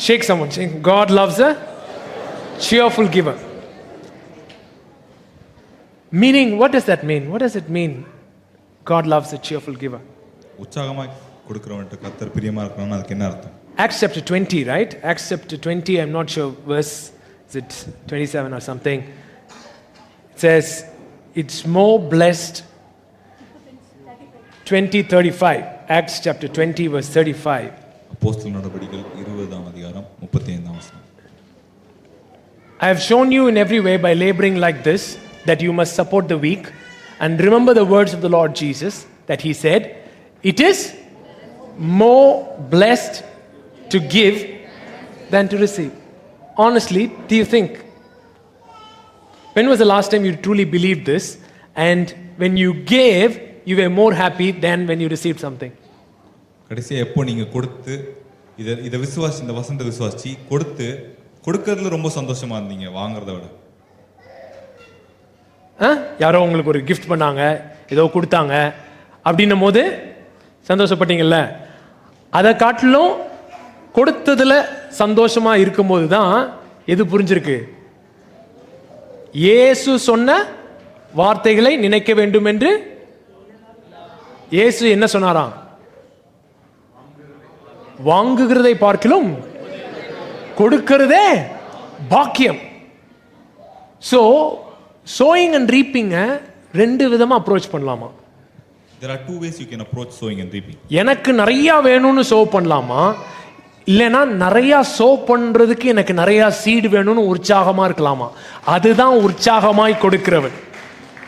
Shake someone, say, God loves a cheerful giver. Meaning, what does that mean? What does it mean? God loves a cheerful giver. உற்சாகமாய் கொடுக்கிறவன்ட்ட கர்த்தர் பிரியமா இருக்கணும்னா அதுக்கு என்ன அர்த்தம்? Acts chapter 20, right? Acts chapter 20, I'm not sure verse, is it 27 or something? It says, it's more blessed. 20:35. Acts chapter 20 verse 35. அப்போஸ்தலர் நடபடிகள் 20ஆம் அதிகாரம் 35ஆம் வசனம். I have shown you in every way by laboring like this that you must support the weak, and remember the words of the Lord Jesus, that he said, it is more blessed to give than to receive. Honestly, do you think, when was the last time you truly believed this, and when you gave you were more happy than when you received something? கடைசியா எப்போ நீங்க கொடுத்து இத விசுவாசி, இந்த வசனத்தை விசுவாசி கொடுக்கறதுல ரொம்ப சந்தோஷமா இருந்தீங்க வாங்குறத விட? யாரோ உங்களுக்கு ஒரு கிஃப்ட் பண்ணாங்க, ஏதோ கொடுத்தாங்க அப்படின்னும் போது சந்தோஷப்பட்டீங்கல்ல, அதை காட்டிலும் கொடுத்ததுல சந்தோஷமா இருக்கும்போது தான் எது புரிஞ்சிருக்கு? இயேசு சொன்ன வார்த்தைகளை நினைக்க வேண்டும் என்று இயேசு என்ன சொன்னாராம்? வாங்குகிறதை பார்க்கிலும் கொடுக்கிறதே பாக்கியம். சோ sowing and reaping ரெண்டு விதமா அப்ரோச் பண்ணலாமா? There are two ways you can approach sowing and reaping. எனக்கு நிறைய வேணும்னு சோ பண்ணலாமா, இல்லனா நிறைய சோ பண்றதுக்கு எனக்கு நிறைய சீட் வேணும்னு உற்சாகமா இருக்கலாமா? அதுதான் உற்சாகமாய் கொடுக்கிறவன்.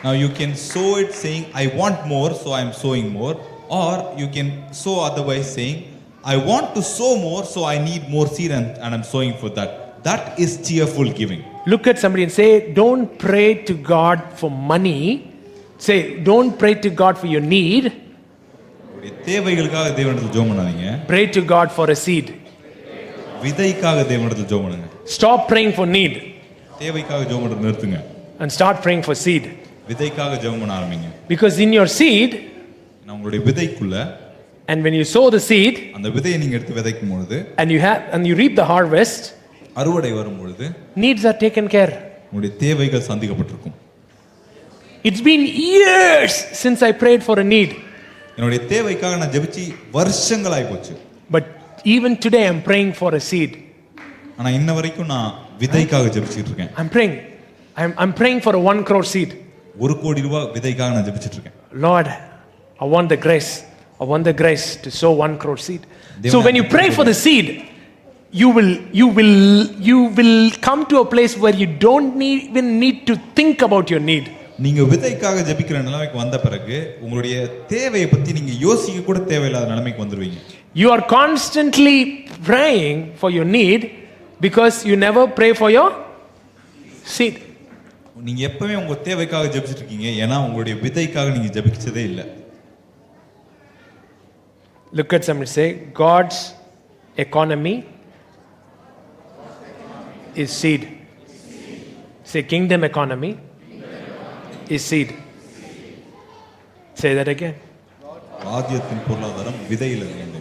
Now you can sow it saying I want more so I am sowing more, or you can sow otherwise saying I want to sow more so I need more seed and I'm sowing for that. That is cheerful giving. Look at somebody and say, don't pray to God for money. Say, don't pray to God for your need. தேவைகளுக்காக தேவனிடத்தில் ஜெபம் பண்ணாதீங்க. Pray to God for a seed. விதைக்காக தேவனிடத்தில் ஜெபம் பண்ணுங்க. Stop praying for need தேவைக்காக ஜெபம் பண்றதை நிறுத்துங்க. and start praying for seed. விதைக்காக ஜெபம் பண்ண ஆரம்பிங்க. Because in your seed, உங்களுடைய விதைக்குள்ள, and when you sow the seed, அந்த விதையை நீங்க எடுத்து விதைக்கும் பொழுது, and you reap the harvest, அறுவடை வரும் பொழுது needs are taken care. உங்களுடைய தேவைகள் சந்திக்கப்பட்டிருக்கும். It's been years since I prayed for a need. என்னுடைய தேவைக்காக நான் ஜெபிச்சு வருஷங்களாய் போச்சு. But even today I'm praying for a seed. ஆனா இன்ன வரைக்கும் நான் விதைக்காக ஜெபிச்சிட்டு இருக்கேன். I'm praying for a 1 crore seed. 1 கோடி ரூபாய் விதைக்காக நான் ஜெபிச்சிட்டு இருக்கேன். Lord, I want the grace. I want the grace to sow 1 crore seed. So when you pray for the seed, you will come to a place where you don't even need to think about your need. நீங்க விதைக்காக ஜெபிக்கிற நிலைமைக்கு வந்த பிறகு உங்களுடைய தேவையை பத்தி நீங்க யோசிக்க கூட தேவையில்லாத நிலைமைக்கு வந்துருவீங்க. You are constantly praying for your need because you never pray for your seed. நீங்க எப்பவுமே உங்க தேவைக்காக ஜெபிச்சிட்டு இருக்கீங்க, ஏன்னா உங்களுடைய விதைக்காக நீங்க ஜெபிச்சதே இல்ல. Look at somebody, say, God's economy is seed. Say, kingdom economy is seed. Say that again. ராஜ்யத்தின் பொருளாதாரம் விதையில் இருக்கு.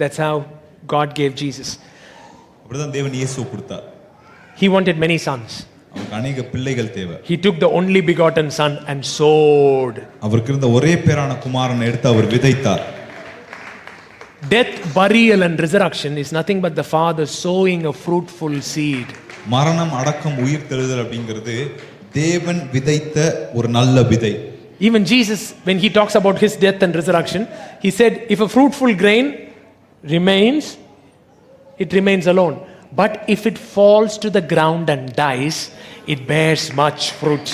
That's how God gave Jesus. அப்படிதான் தேவன் இயேசுவை கொடுத்தார். He wanted many sons. அவருக்கு அநேக பிள்ளைகள் தேவை. He took the only begotten son and sowed. அவருக்கு இருந்த ஒரே பேரான குமாரனை எடுத்து அவர் விதைத்தார். Death, burial and resurrection is nothing but the Father sowing a fruitful seed. மரணம், அடக்கம், உயிர் தெழுதல் அப்படிங்கிறது தேவன் விதைத்த ஒரு நல்ல விதை. Even Jesus, when he talks about his death and resurrection, he said, if a fruitful grain remains, it remains alone. But if it falls to the ground and dies, it bears much fruit.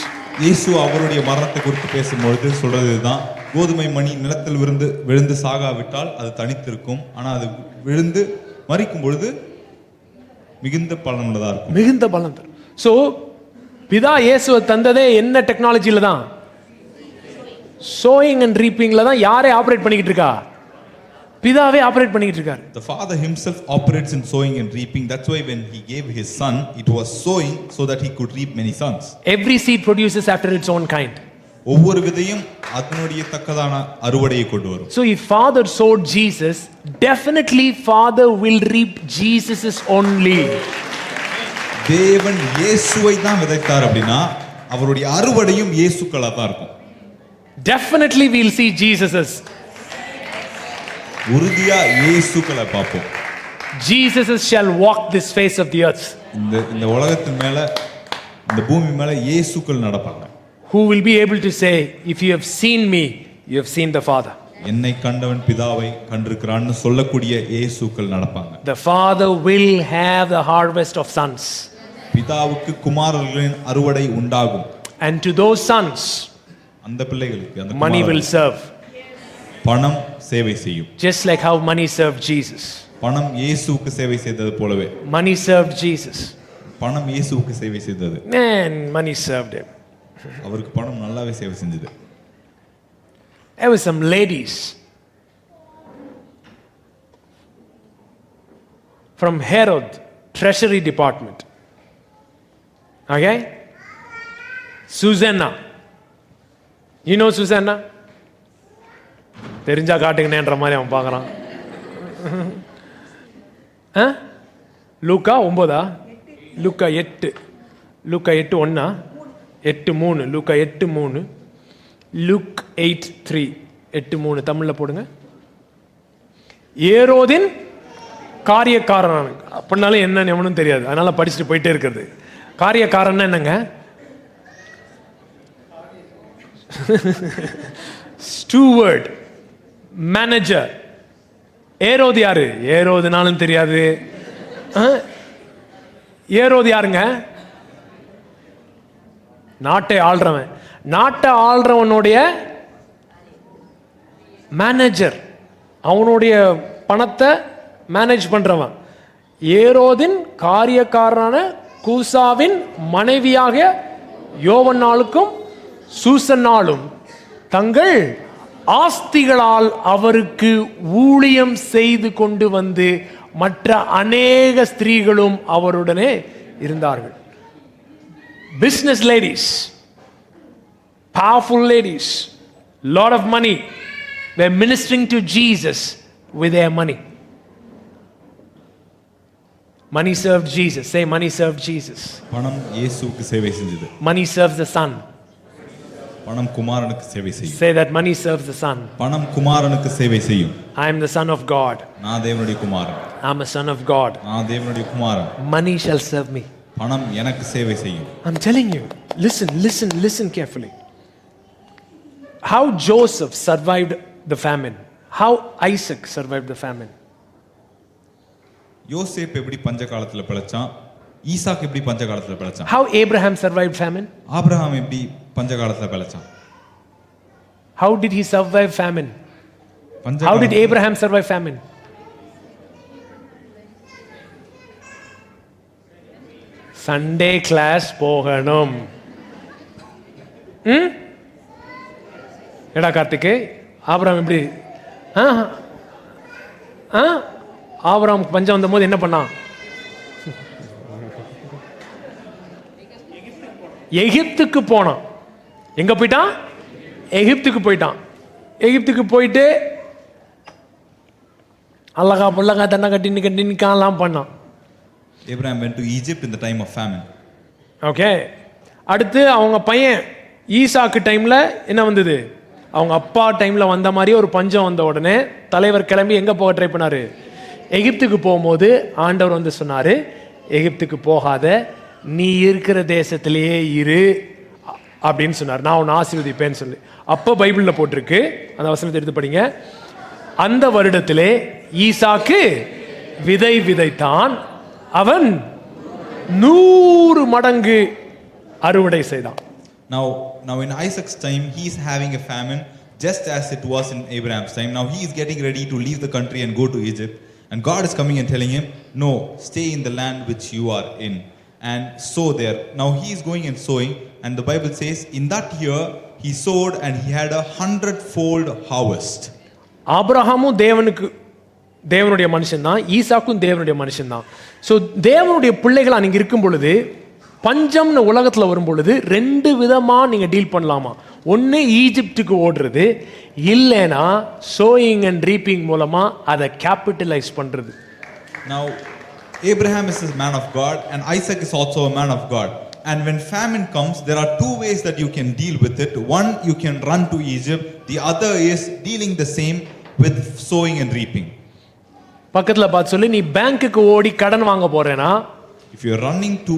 இயேசு அவருடைய மரணத்தை குறித்து பேசும்பொழுது சொல்றதுதான், கோதுமை மணி நிலத்தில் விழுந்து சாகாவிட்டால் அது தனித்திருக்கும், ஆனா அது விழுந்து மரிக்கும் பொழுது மிகுந்த பலனுள்ளதா இருக்கும். மிகுந்த பலன். சோ பிதா இயேசுவை தந்ததே என்ன டெக்னாலஜில தான்? sowing and reapingல தான். யாரே ஆபரேட் பண்ணிட்டு இருக்கா? பிதாவே ஆபரேட் பண்ணிட்டு இருக்கார். The Father himself operates in sowing and reaping. That's why when he gave his son, it was sowing so that he could reap many sons. Every seed produces after its own kind. ஒவ்வொரு விதையும் அதனுடைய தக்கதான அறுவடையை கொண்டு வரும். So if Father sowed Jesus, definitely Father will reap Jesus's only. தேவன் இயேசுவை தான் விதைத்தார் அப்படினா அவருடைய அறுவடையும் இயேசுக்களா தான் இருக்கும். Definitely we'll see Jesus's. உறுதியா இயேசுக்களை பாப்போம். Jesus's shall walk this face of the earth. இந்த உலகத்தின் மேல, இந்த பூமி மேல இயேசுக்கள் நடப்பாங்க. Who will be able to say, if you have seen me, you have seen the Father. என்னை கண்டவன் பிதாவை கண்டிருக்கிறான்னு சொல்லக்கூடிய இயேசுக்கள் நடப்பாங்க. The Father will have the harvest of sons. பிதாவுக்கு குமாரர்களின் அறுவடை உண்டாகும். And to those sons, அந்த பிள்ளைகளுக்கு அந்த money will serve. பணம் சேவை செய்யும். Just like how money served Jesus. பணம் இயேசுவுக்கு சேவை செய்தது போலவே. Money served Jesus. பணம் இயேசுவுக்கு சேவை செய்தது. Man, money served him. அவருக்கு பணம் நல்லாவே சேவை செஞ்சது. There were some ladies from Herod treasury department. Okay? Susanna. You know Susanna? தெரிஞ்சா காட்டுங்கன்ற மாதிரி அவன் பார்க்கறான். லூக்கா 9, லூக்கா 8, லூக்கா 8:1, 8:3, லூக்கா 8:3, லுக் 8:3, 8:3 தமிழ்ல போடுங்க. ஏரோதின் காரியக்காரன் அப்படின்னாலும் என்னன்னு எவனும் தெரியாது, அதனால படிச்சுட்டு போயிட்டே இருக்கிறது. காரியக்காரன் என்னங்க? Stuart, manager. ஏரோது யாரு? ஏரோதுனாலும் தெரியாது. ஏரோது யாருங்க? நாட்டை ஆள்றவன். நாட்டை ஆள்றவனுடைய மேனேஜர், அவனுடைய பணத்தை மேனேஜ் பண்றவன். ஏரோதின் காரியக்காரனான கூசாவின் மனைவியாக யோவன்னாளுக்கும் சூசன்னாலும் தங்கள் ஆஸ்திகளால் அவருக்கு ஊழியம் செய்து கொண்டு வந்து மற்ற அநேக ஸ்திரீகளும் அவருடனே இருந்தார்கள். Business ladies, powerful ladies, lot of money, were ministering to Jesus with their money. Money served Jesus. Say, money served Jesus. பணம் இயேசுவுக்கு சேவை செஞ்சது. Money serves the Son. பணம் குமாரனுக்கு சேவை செய்யும். Say that money serves the Son. பணம் குமாரனுக்கு சேவை செய்யும். I am the Son of God. நான் தேவனுடைய குமாரன். I am a son of God. நான் தேவனுடைய குமாரன். Money shall serve me. பணம் எனக்கு சேவை செய்யும். I'm telling you, listen carefully. How Joseph survived the famine. How Isaac survived the famine. யோசேப் எப்படி பஞ்ச காலத்துல பிழைச்சான், ஈசாக் எப்படி பஞ்ச காலத்துல பிழைச்சான். How Abraham survived famine. Abraham எப்படி பஞ்ச காலத்துல பிழைச்சான். How did he survive famine? How did Abraham survive famine? Sunday class போகணும். எடா கார்த்திகே, ஆபிரகாம் எப்படி ஆபிரகாம் பஞ்சம் வந்த போது என்ன பண்ணான்? எகிப்துக்கு போனான். எங்க போயிட்டான்? எகிப்துக்கு போயிட்டான். எகிப்துக்கு போயிட்டு அல்லகா புல்லகா தண்ணை கட்டி நிக்காலாம் பண்ணான். Abraham went to Egypt in the time of famine. Okay. அடுத்து அவங்க பையன் ஈசாக்கு டைம்ல என்ன வந்தது? அவங்க அப்பா டைம்ல வந்த மாதிரி ஒரு பஞ்சம் வந்த உடனே தலைவர் கிளம்பி எங்க போக ட்ரை பண்ணாரு? எகிப்துக்கு போகும்போது ஆண்டவர் வந்து சொன்னாரு, எகிப்துக்கு போகாத, நீ இருக்கிற தேசத்திலேயே இரு அப்படின்னு சொன்னார். நான் உன்னை ஆசீர்வதிப்பேன்னு சொல்லி. அப்போ பைபிள்ல போட்டிருக்கு, அந்த வசனத்தை எடுத்து படிங்க. அந்த வருடத்திலே ஈசாக்கு விதை விதைத்தான், அவன் 100 மடங்கு அறுவடை செய்தான். Now in Isaac's time he is having a famine just as it was in Abraham's time. Now he is getting ready to leave the country and go to Egypt, and God is coming and telling him, no, stay in the land which you are in and sow there. Now he is going and sowing, and the Bible says in that year he sowed and he had 100-fold harvest. ஆபிரகாமும் தேவனுடைய மனுஷன் தான், ஈசாக்கும் தேவனுடைய மனுஷன் தான். So தேவனுடைய பிள்ளைகளா நீங்க இருக்கும் பொழுது பஞ்சம்னு உலகத்தில் வரும் பொழுது 2 விதமா நீங்க டீல் பண்ணலாமா? ஒன்று ஈஜிப்டுக்கு ஓடுறது, இல்லைனா சோயிங் அண்ட் ரீப்பிங் மூலமா அதை கேபிட்டலைஸ் பண்றது. Now Abraham is a man of God and Isaac is also a man of God. And when famine comes, there are 2 ways that you can deal with it. One, you can run to Egypt. The other is dealing the same with sowing and reaping. பக்கத்துல பார்த்து சொல்லி, நீ பேங்க்குக்கு ஓடி கடன் வாங்க போறேனா, if you are running to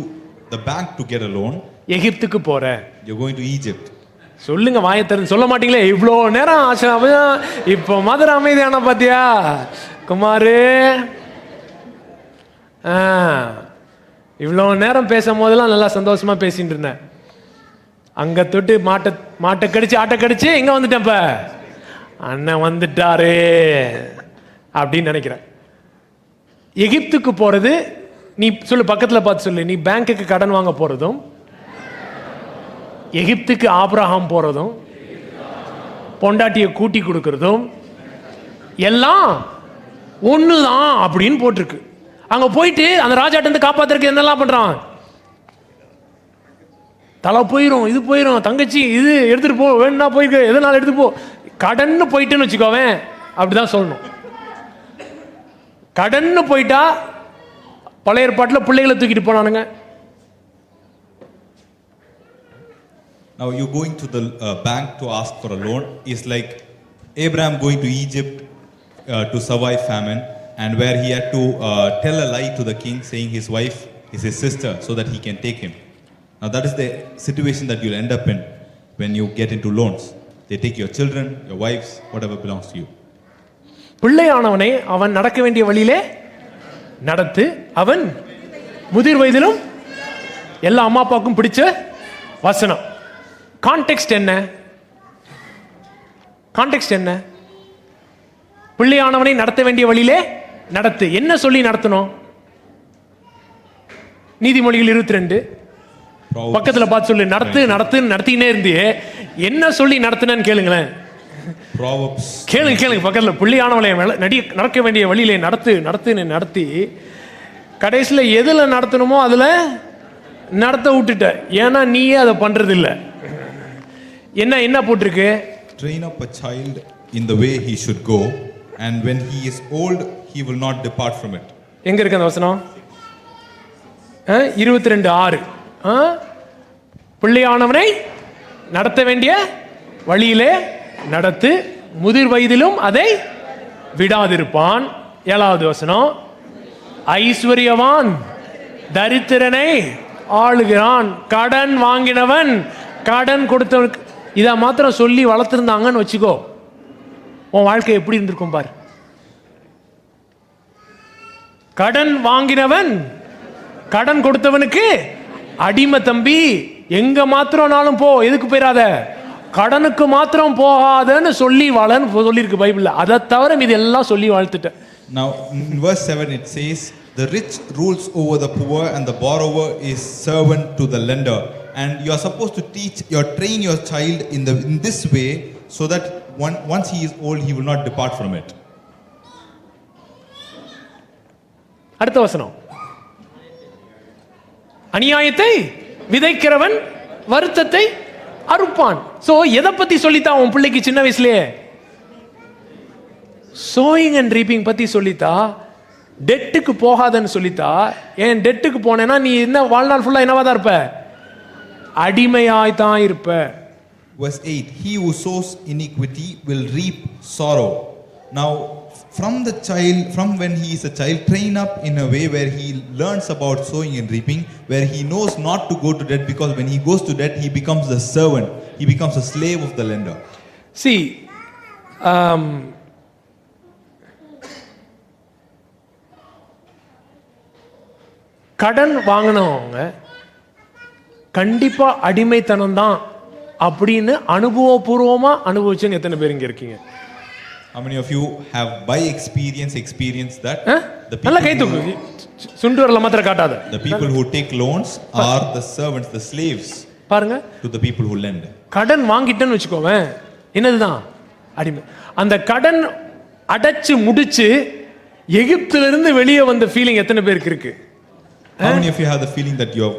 the bank to get a loan, எகிப்துக்கு போற, you're going to Egypt. சொல்லுங்க, வாயை திறந்து சொல்ல மாட்டீங்களே. இவ்வளோ நேரம் ஆசை, இப்போ மதுரை அமைதியான பாத்தியா குமாரு? இவ்வளோ நேரம் பேசும் போதெல்லாம் நல்லா சந்தோஷமா பேசிட்டு இருந்தேன். அங்க தொட்டு மாட்டை கடிச்சு ஆட்டை கடிச்சு எங்க வந்துட்டேன், இப்ப அண்ணன் வந்துட்டாரு அப்படின்னு நினைக்கிறேன். எகிப்துக்கு போறது, நீ சொல்லு, பக்கத்துல பார்த்து சொல்லு, நீ பேங்க்குக்கு கடன் வாங்க போறதும் எகிப்துக்கு ஆபிரகாம் போறதும் பொண்டாட்டியை கூட்டி கொடுக்கறதும் எல்லாம் ஒண்ணுதான் அப்படின்னு போட்டிருக்கு. அங்க போயிட்டு அந்த ராஜாட்ட இருந்து காப்பாத்துறதுக்கு என்னெல்லாம் பண்றான்? தலை போயிரும், இது போயிரும், தங்கச்சி இது எடுத்துட்டு போ, வேணும்னா போயிருக்கு, எதனால எடுத்து போ. கடன்னு போயிட்டுன்னு வச்சுக்கோவேன், அப்படிதான் சொல்லணும். கடன்னு போயிட்டா பழைய ஏற்பாட்டில் பிள்ளைகளை தூக்கிட்டு போனானுங்க. Now you going to the bank to ask for a loan is like Abraham going to Egypt to survive famine, and where he had to tell a lie to the king saying his wife is his sister so that he can take him. Now that is the situation that you'll end up in when you get into loans. They take your children, your wives, whatever belongs to you. பிள்ளையானவனை அவன் நடக்க வேண்டிய வழியிலே நடத்து, அவன் முதிர் வயதிலும். எல்லா அம்மா அப்பாவுக்கும் பிடிச்ச வசனம். கான்டெக்ஸ்ட் என்ன? கான்டெக்ஸ்ட் என்ன? பிள்ளையானவனை நடத்த வேண்டிய வழியிலே நடத்து. என்ன சொல்லி நடத்தணும்? நீதிமொழிகள் 22 பக்கத்துல பார்த்து சொல்லு. நடத்து நடத்துன்னு நடத்தினே இருந்தியே, என்ன சொல்லி நடத்தினு கேளுங்களேன். கேளுங்க பக்கத்துல. பிள்ளையானவனை நடக்க வேண்டிய வழியிலே நடத்து நடத்துன்னு நடத்தி கடைசியில எதுல நடத்தணுமோ அதுல நடத்த விட்டுட்ட. ஏன்னா நீயே அதை பண்றது இல்ல. என்ன போட்டிருக்கு? Train up a child in the way he should go, and when he is old he will not depart from it. எங்க இருக்கு அந்த வசனம்? 22:6. பிள்ளையானவனை நடத்த வேண்டிய வழியிலே நடத்து, முதிர் வயதிலும் அதை விடாதிருப்பான். 7வது வசனம், ஐஸ்வர்யவான் தரித்திரனை ஆளுகிறான், கடன் வாங்கினவன் கடன் கொடுத்தவனுக்கு. இதை மாத்திரம் சொல்லி வளர்த்திருந்தாங்கன்னு வச்சுக்கோ, உன் வாழ்க்கை எப்படி இருந்திருக்கும் பாரு. கடன் வாங்கினவன் கடன் கொடுத்தவனுக்கு அடிமை தம்பி. எங்க மாத்திரம்னாலும் போ, எதுக்கு போயிடாத, கடனுக்கு மாத்திரம் போகாதன்னு சொல்லி வாழன்னு சொல்லியிருக்கு பைபிள்ல. அதை தவிர இது எல்லாம் சொல்லி வாழ்த்துட்டேன். Now in verse 7 it says, the rich rules over the poor and the borrower is servant to the lender. And you are supposed to train your child in this way so that once he is old he will not depart from it. அடுத்த வசனம், அநியாயத்தை விதைக்கிறவன் வருத்தத்தை அறுப்பான். So எதை பத்தி சொல்லித்தான் உன் பிள்ளைக்கு சின்ன வயசுலயே? சோயிங் அண்ட் ரீப்பிங் பத்தி சொல்லித்தா. டெட்டுக்கு போகாதன்னு சொல்லித்தா. ஏன் டெட்டுக்கு போனேன்னா நீ என்ன வாழ்நாள் ஃபுல்லா என்னவா தான் இருப்ப? அடிமையாய் தான் இருப்ப. Verse 8, he who sows iniquity will reap sorrow. Now from when he is a child, train up in a way where he learns about sowing and reaping, where he knows not to go to debt, because when he goes to debt he becomes the servant, he becomes a slave of the lender. See, கடன் வாங்கினவங்க கண்டிப்பா அடிமைத்தனம் தான் அப்படின்னு அனுபவபூர்வமா அனுபவிச்சவங்க எத்தனை பேர் இங்க இருக்கீங்க? How many of you have by experience that the people who take loans are the servants, the slaves பாருங்க to the people who lend. கடன் வாங்கிட்டேன்னு வெச்சுக்கோவேன், என்னதுதான் அடிமை. அந்த கடன் அடைச்சு முடிச்சு எகிப்தில இருந்து வெளியே வந்த ஃபீலிங் எத்தனை பேருக்கு இருக்கு? How many of you have the feeling that you have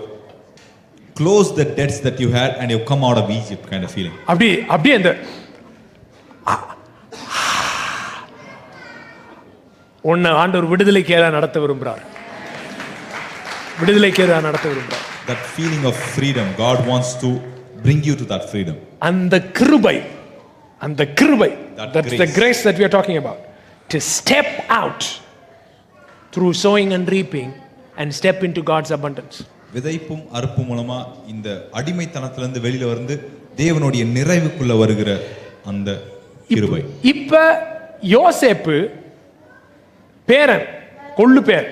closed the debts that you had and you have come out of Egypt kind of feeling? அப்படியே அந்த உன்னை ஆண்டவர் விடுதலைக்கேற நடத்த விரும்புறார். விடுதலைக்கேற நடத்த விரும்புறார். That feeling of freedom, God wants to bring you to that freedom. அந்த கிருபை, that's the grace that we are talking about, to step out through sowing and reaping and step into God's abundance. விதைப்பும் அறுப்பும் மூலமா இந்த அடிமைத்தனத்திலிருந்து வெளியில வந்து தேவனுடைய நிறைவுக்குள்ள வருகிற அந்த கிருபை. இப்ப யோசேப்பு பேரன், கொள்ளு பேர்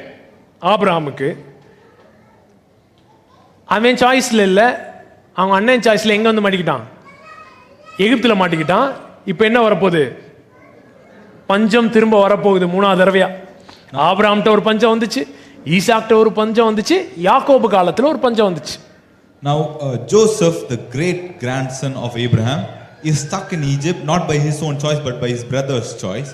ஆபிரகாமுக்கு, அவன் சாய்ஸ்ல இல்ல, அவங்க அண்ணன் சாய்ஸ்ல எங்க வந்து மாட்டிக்கிட்டான்? எகிப்துல மாட்டிக்கிட்டான். இப்ப என்ன வரப்போகுது? பஞ்சம் திரும்ப வரப்போகுது 3வது தடவையா. ஆபிரகாம்கிட்ட ஒரு பஞ்சம் வந்துச்சு, ஈசாக்கிட்ட ஒரு பஞ்சம் வந்துச்சு, யாக்கோபு காலத்துல ஒரு பஞ்சம் வந்துச்சு. Now Joseph, the great grandson of Abraham, is stuck in Egypt not by his own choice but by his brother's choice.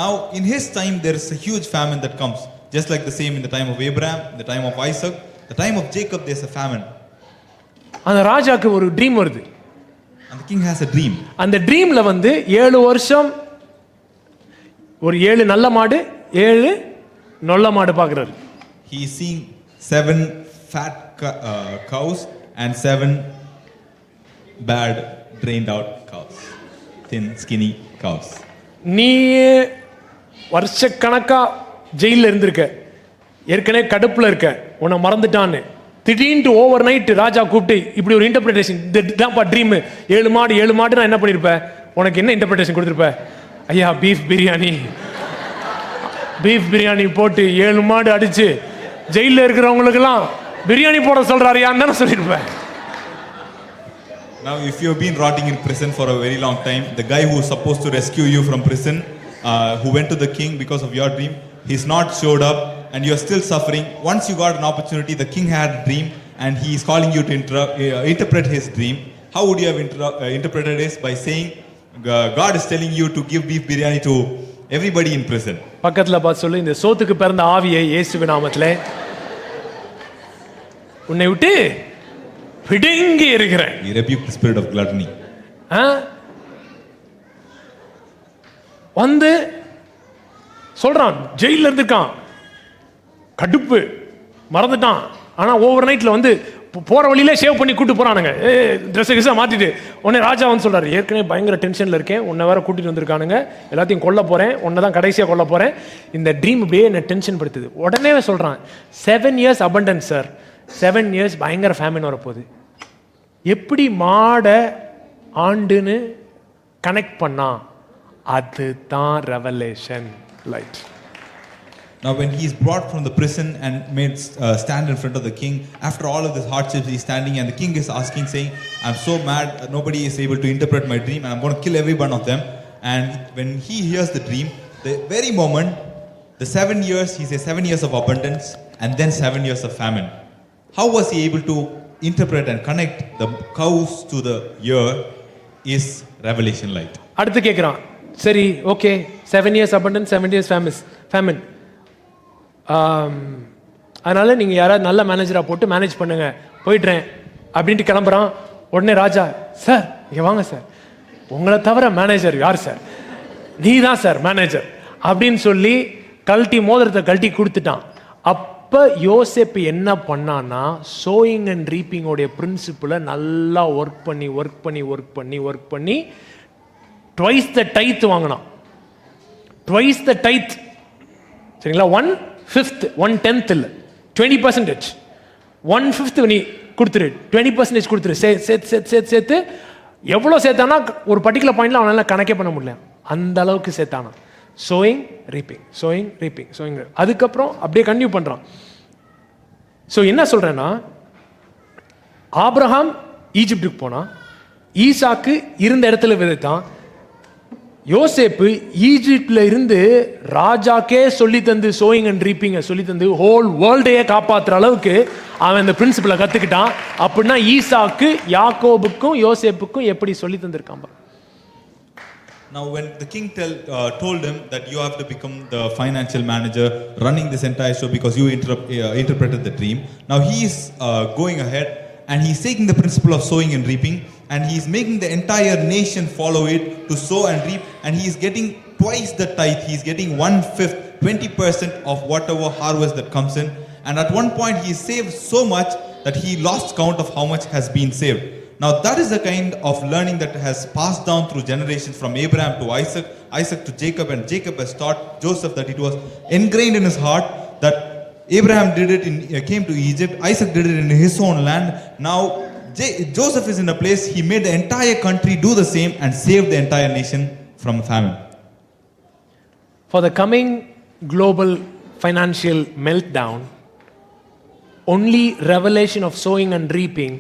Now in his time there is a huge famine that comes, just like the same in the time of Abraham, the time of Isaac, the time of Jacob. There's a famine. அந்த ராஜாக்கு ஒரு dream வருது. And the king has a dream. அந்த ட்ரீம்ல வந்து 7 வருஷம் ஒரு 7 நல்ல மாடு 7 நொல்ல மாடு பார்க்கறாரு. he is seeing 7 fat cows and 7 bad drained out cows, thin skinny cows. நீ வருஷக்கணக்கா ஜெயிலில் இருந்திருக்க, ஏற்கனவே கடுப்புல இருக்க, உன்னை மறந்துட்டான்னு திடீர்னு ஓவர் நைட் ராஜா கூப்பிட்டு இப்படி ஒரு இன்டர்பிரேஷன், இதுதான்ப்பா ட்ரீம், 7 மாடு நான் என்ன பண்ணிருப்ப, உனக்கு என்ன இன்டர்பிரேஷன் கொடுத்துருப்ப? ஐயா பீஃப் பிரியாணி போட்டு 7 மாடு அடிச்சு ஜெயிலில் இருக்கிறவங்களுக்கெல்லாம் பிரியாணி போட சொல்றாருயான்னு தானே சொல்லியிருப்பேன். Now if you have been rotting in prison for a very long time, the guy who is supposed to rescue you from prison, who went to the king because of your dream, he's not showed up and you are still suffering. Once you got an opportunity, the king had a dream and he is calling you to interpret his dream. How would you have interpreted this? By saying God is telling you to give beef biryani to everybody in prison. பக்கத்துல பார்த்து சொல்லு, இந்த சோத்துக்கு பிறந்த ஆவியை இயேசுவின் நாமத்திலே உன்னை விட்டு பிடுங்கி இருக்கிறேன். We rebuke the spirit of gluttony. வந்து சொல்றான், ஜெயில இருந்திருக்கான், கடுப்பு மறந்துட்டான். ஆனா ஓவர் நைட்ல வந்து போற வழியில ஷேவ் பண்ணி கூட்டு போறானுங்க, ட்ரெஸ் மாத்திட்டு. உடனே ராஜா வந்து சொல்றாரு, ஏற்கனவே பயங்கர டென்ஷன்ல இருக்கேன், உன்னை வேற கூட்டிட்டு வந்திருக்கானுங்க, எல்லாத்தையும் கொல்ல போறேன், உன்னை தான் கடைசியா கொல்ல போறேன், இந்த ட்ரீம் அப்படியே என்ன டென்ஷன் படுத்துது. உடனே சொல்றான், 7 years abundance சார், 7 years பயங்கர ஃபேமின் வரப்போகுது. எப்படி மாட ஆண்டுன்னு கனெக்ட் பண்ணா, அதுதான் revelation light. Now when he is brought from the prison and made stand in front of the king, after all of this hardships he is standing and the king is asking, saying, I'm so mad, nobody is able to interpret my dream and I'm going to kill every one of them. And when he hears the dream, the very moment, the 7 years, he says 7 years of abundance and then 7 years of famine. How was he able to interpret and connect the cows to the year is revelation light. அடுத்து கேக்குறான், சரி okay 7 years abundance 7 years famine, அதனால நீங்க யாராவது நல்ல மேனேஜரா போட்டு manage பண்ணுங்க, போயிடுறேன் அப்படின்ட்டு கிளம்புறான். உடனே ராஜா, சார் இங்க வாங்க சார், உங்களை தவிர மேனேஜர் யார் சார், நீ தான் சார் மேனேஜர் அப்படின்னு சொல்லி கழட்டி மோதிரத்தை கழட்டி கொடுத்துட்டான். அப்ப யோசேப்பு என்ன பண்ணான்னா, சோயிங் அண்ட் ரீப்பிங் உடைய பிரின்சிபிளை நல்லா ஒர்க் பண்ணி ட்வைஸ் த டைத் வாங்கினான். ட்வைஸ் த டைத், சரிங்களா? 1/5 1/10 இல்லை, 20%, 1/5 நீ கொடுத்துரு, 20% கொடுத்துரு, சேர்த்து எவ்வளோ சேர்த்தானா ஒரு பர்டிகுலர் பாயிண்ட்ல அவனால கணக்கே பண்ண முடியல, அந்த அளவுக்கு சேர்த்தானா. Sowing reaping. அதுக்கப்புறம் அப்படியே கன்டினியூ பண்றான். ஸோ என்ன சொல்றேன்னா, ஆபிரகாம் ஈஜிப்டுக்கு போனா, ஈசாக்கு இருந்த இடத்துல விதைத்தான். யோசேப்பு ஈஜிப்ட்ல இருந்து ராஜாக்கே சொல்லி தந்து சோயிங் அண்ட் ரீப்பிங் சொல்லி தந்து ஹோல் வேர்ல்டையே காப்பாற்றுற அளவுக்கு அவன் இந்த பிரின்சிபலை கத்துக்கிட்டான். அப்படின்னா ஈசாக்கு யாக்கோபுக்கும் யோசேப்புக்கும் எப்படி சொல்லி தந்திருக்கான். Now when the king told him that you have to become the financial manager running this entire show because you interpreted the dream, now he is going ahead and he is taking the principle of sowing and reaping and he is making the entire nation follow it to sow and reap, and he is getting twice the tithe. He is getting 1/5, 20% of whatever harvest that comes in, and at one point he saved so much that he lost count of how much has been saved. Now that is the kind of learning that has passed down through generations from Abraham to Isaac, Isaac to Jacob, and Jacob has taught Joseph that it was ingrained in his heart that Abraham did it came to Egypt, Isaac did it in his own land. Now Joseph is in a place, he made the entire country do the same and saved the entire nation from famine. For the coming global financial meltdown, only revelation of sowing and reaping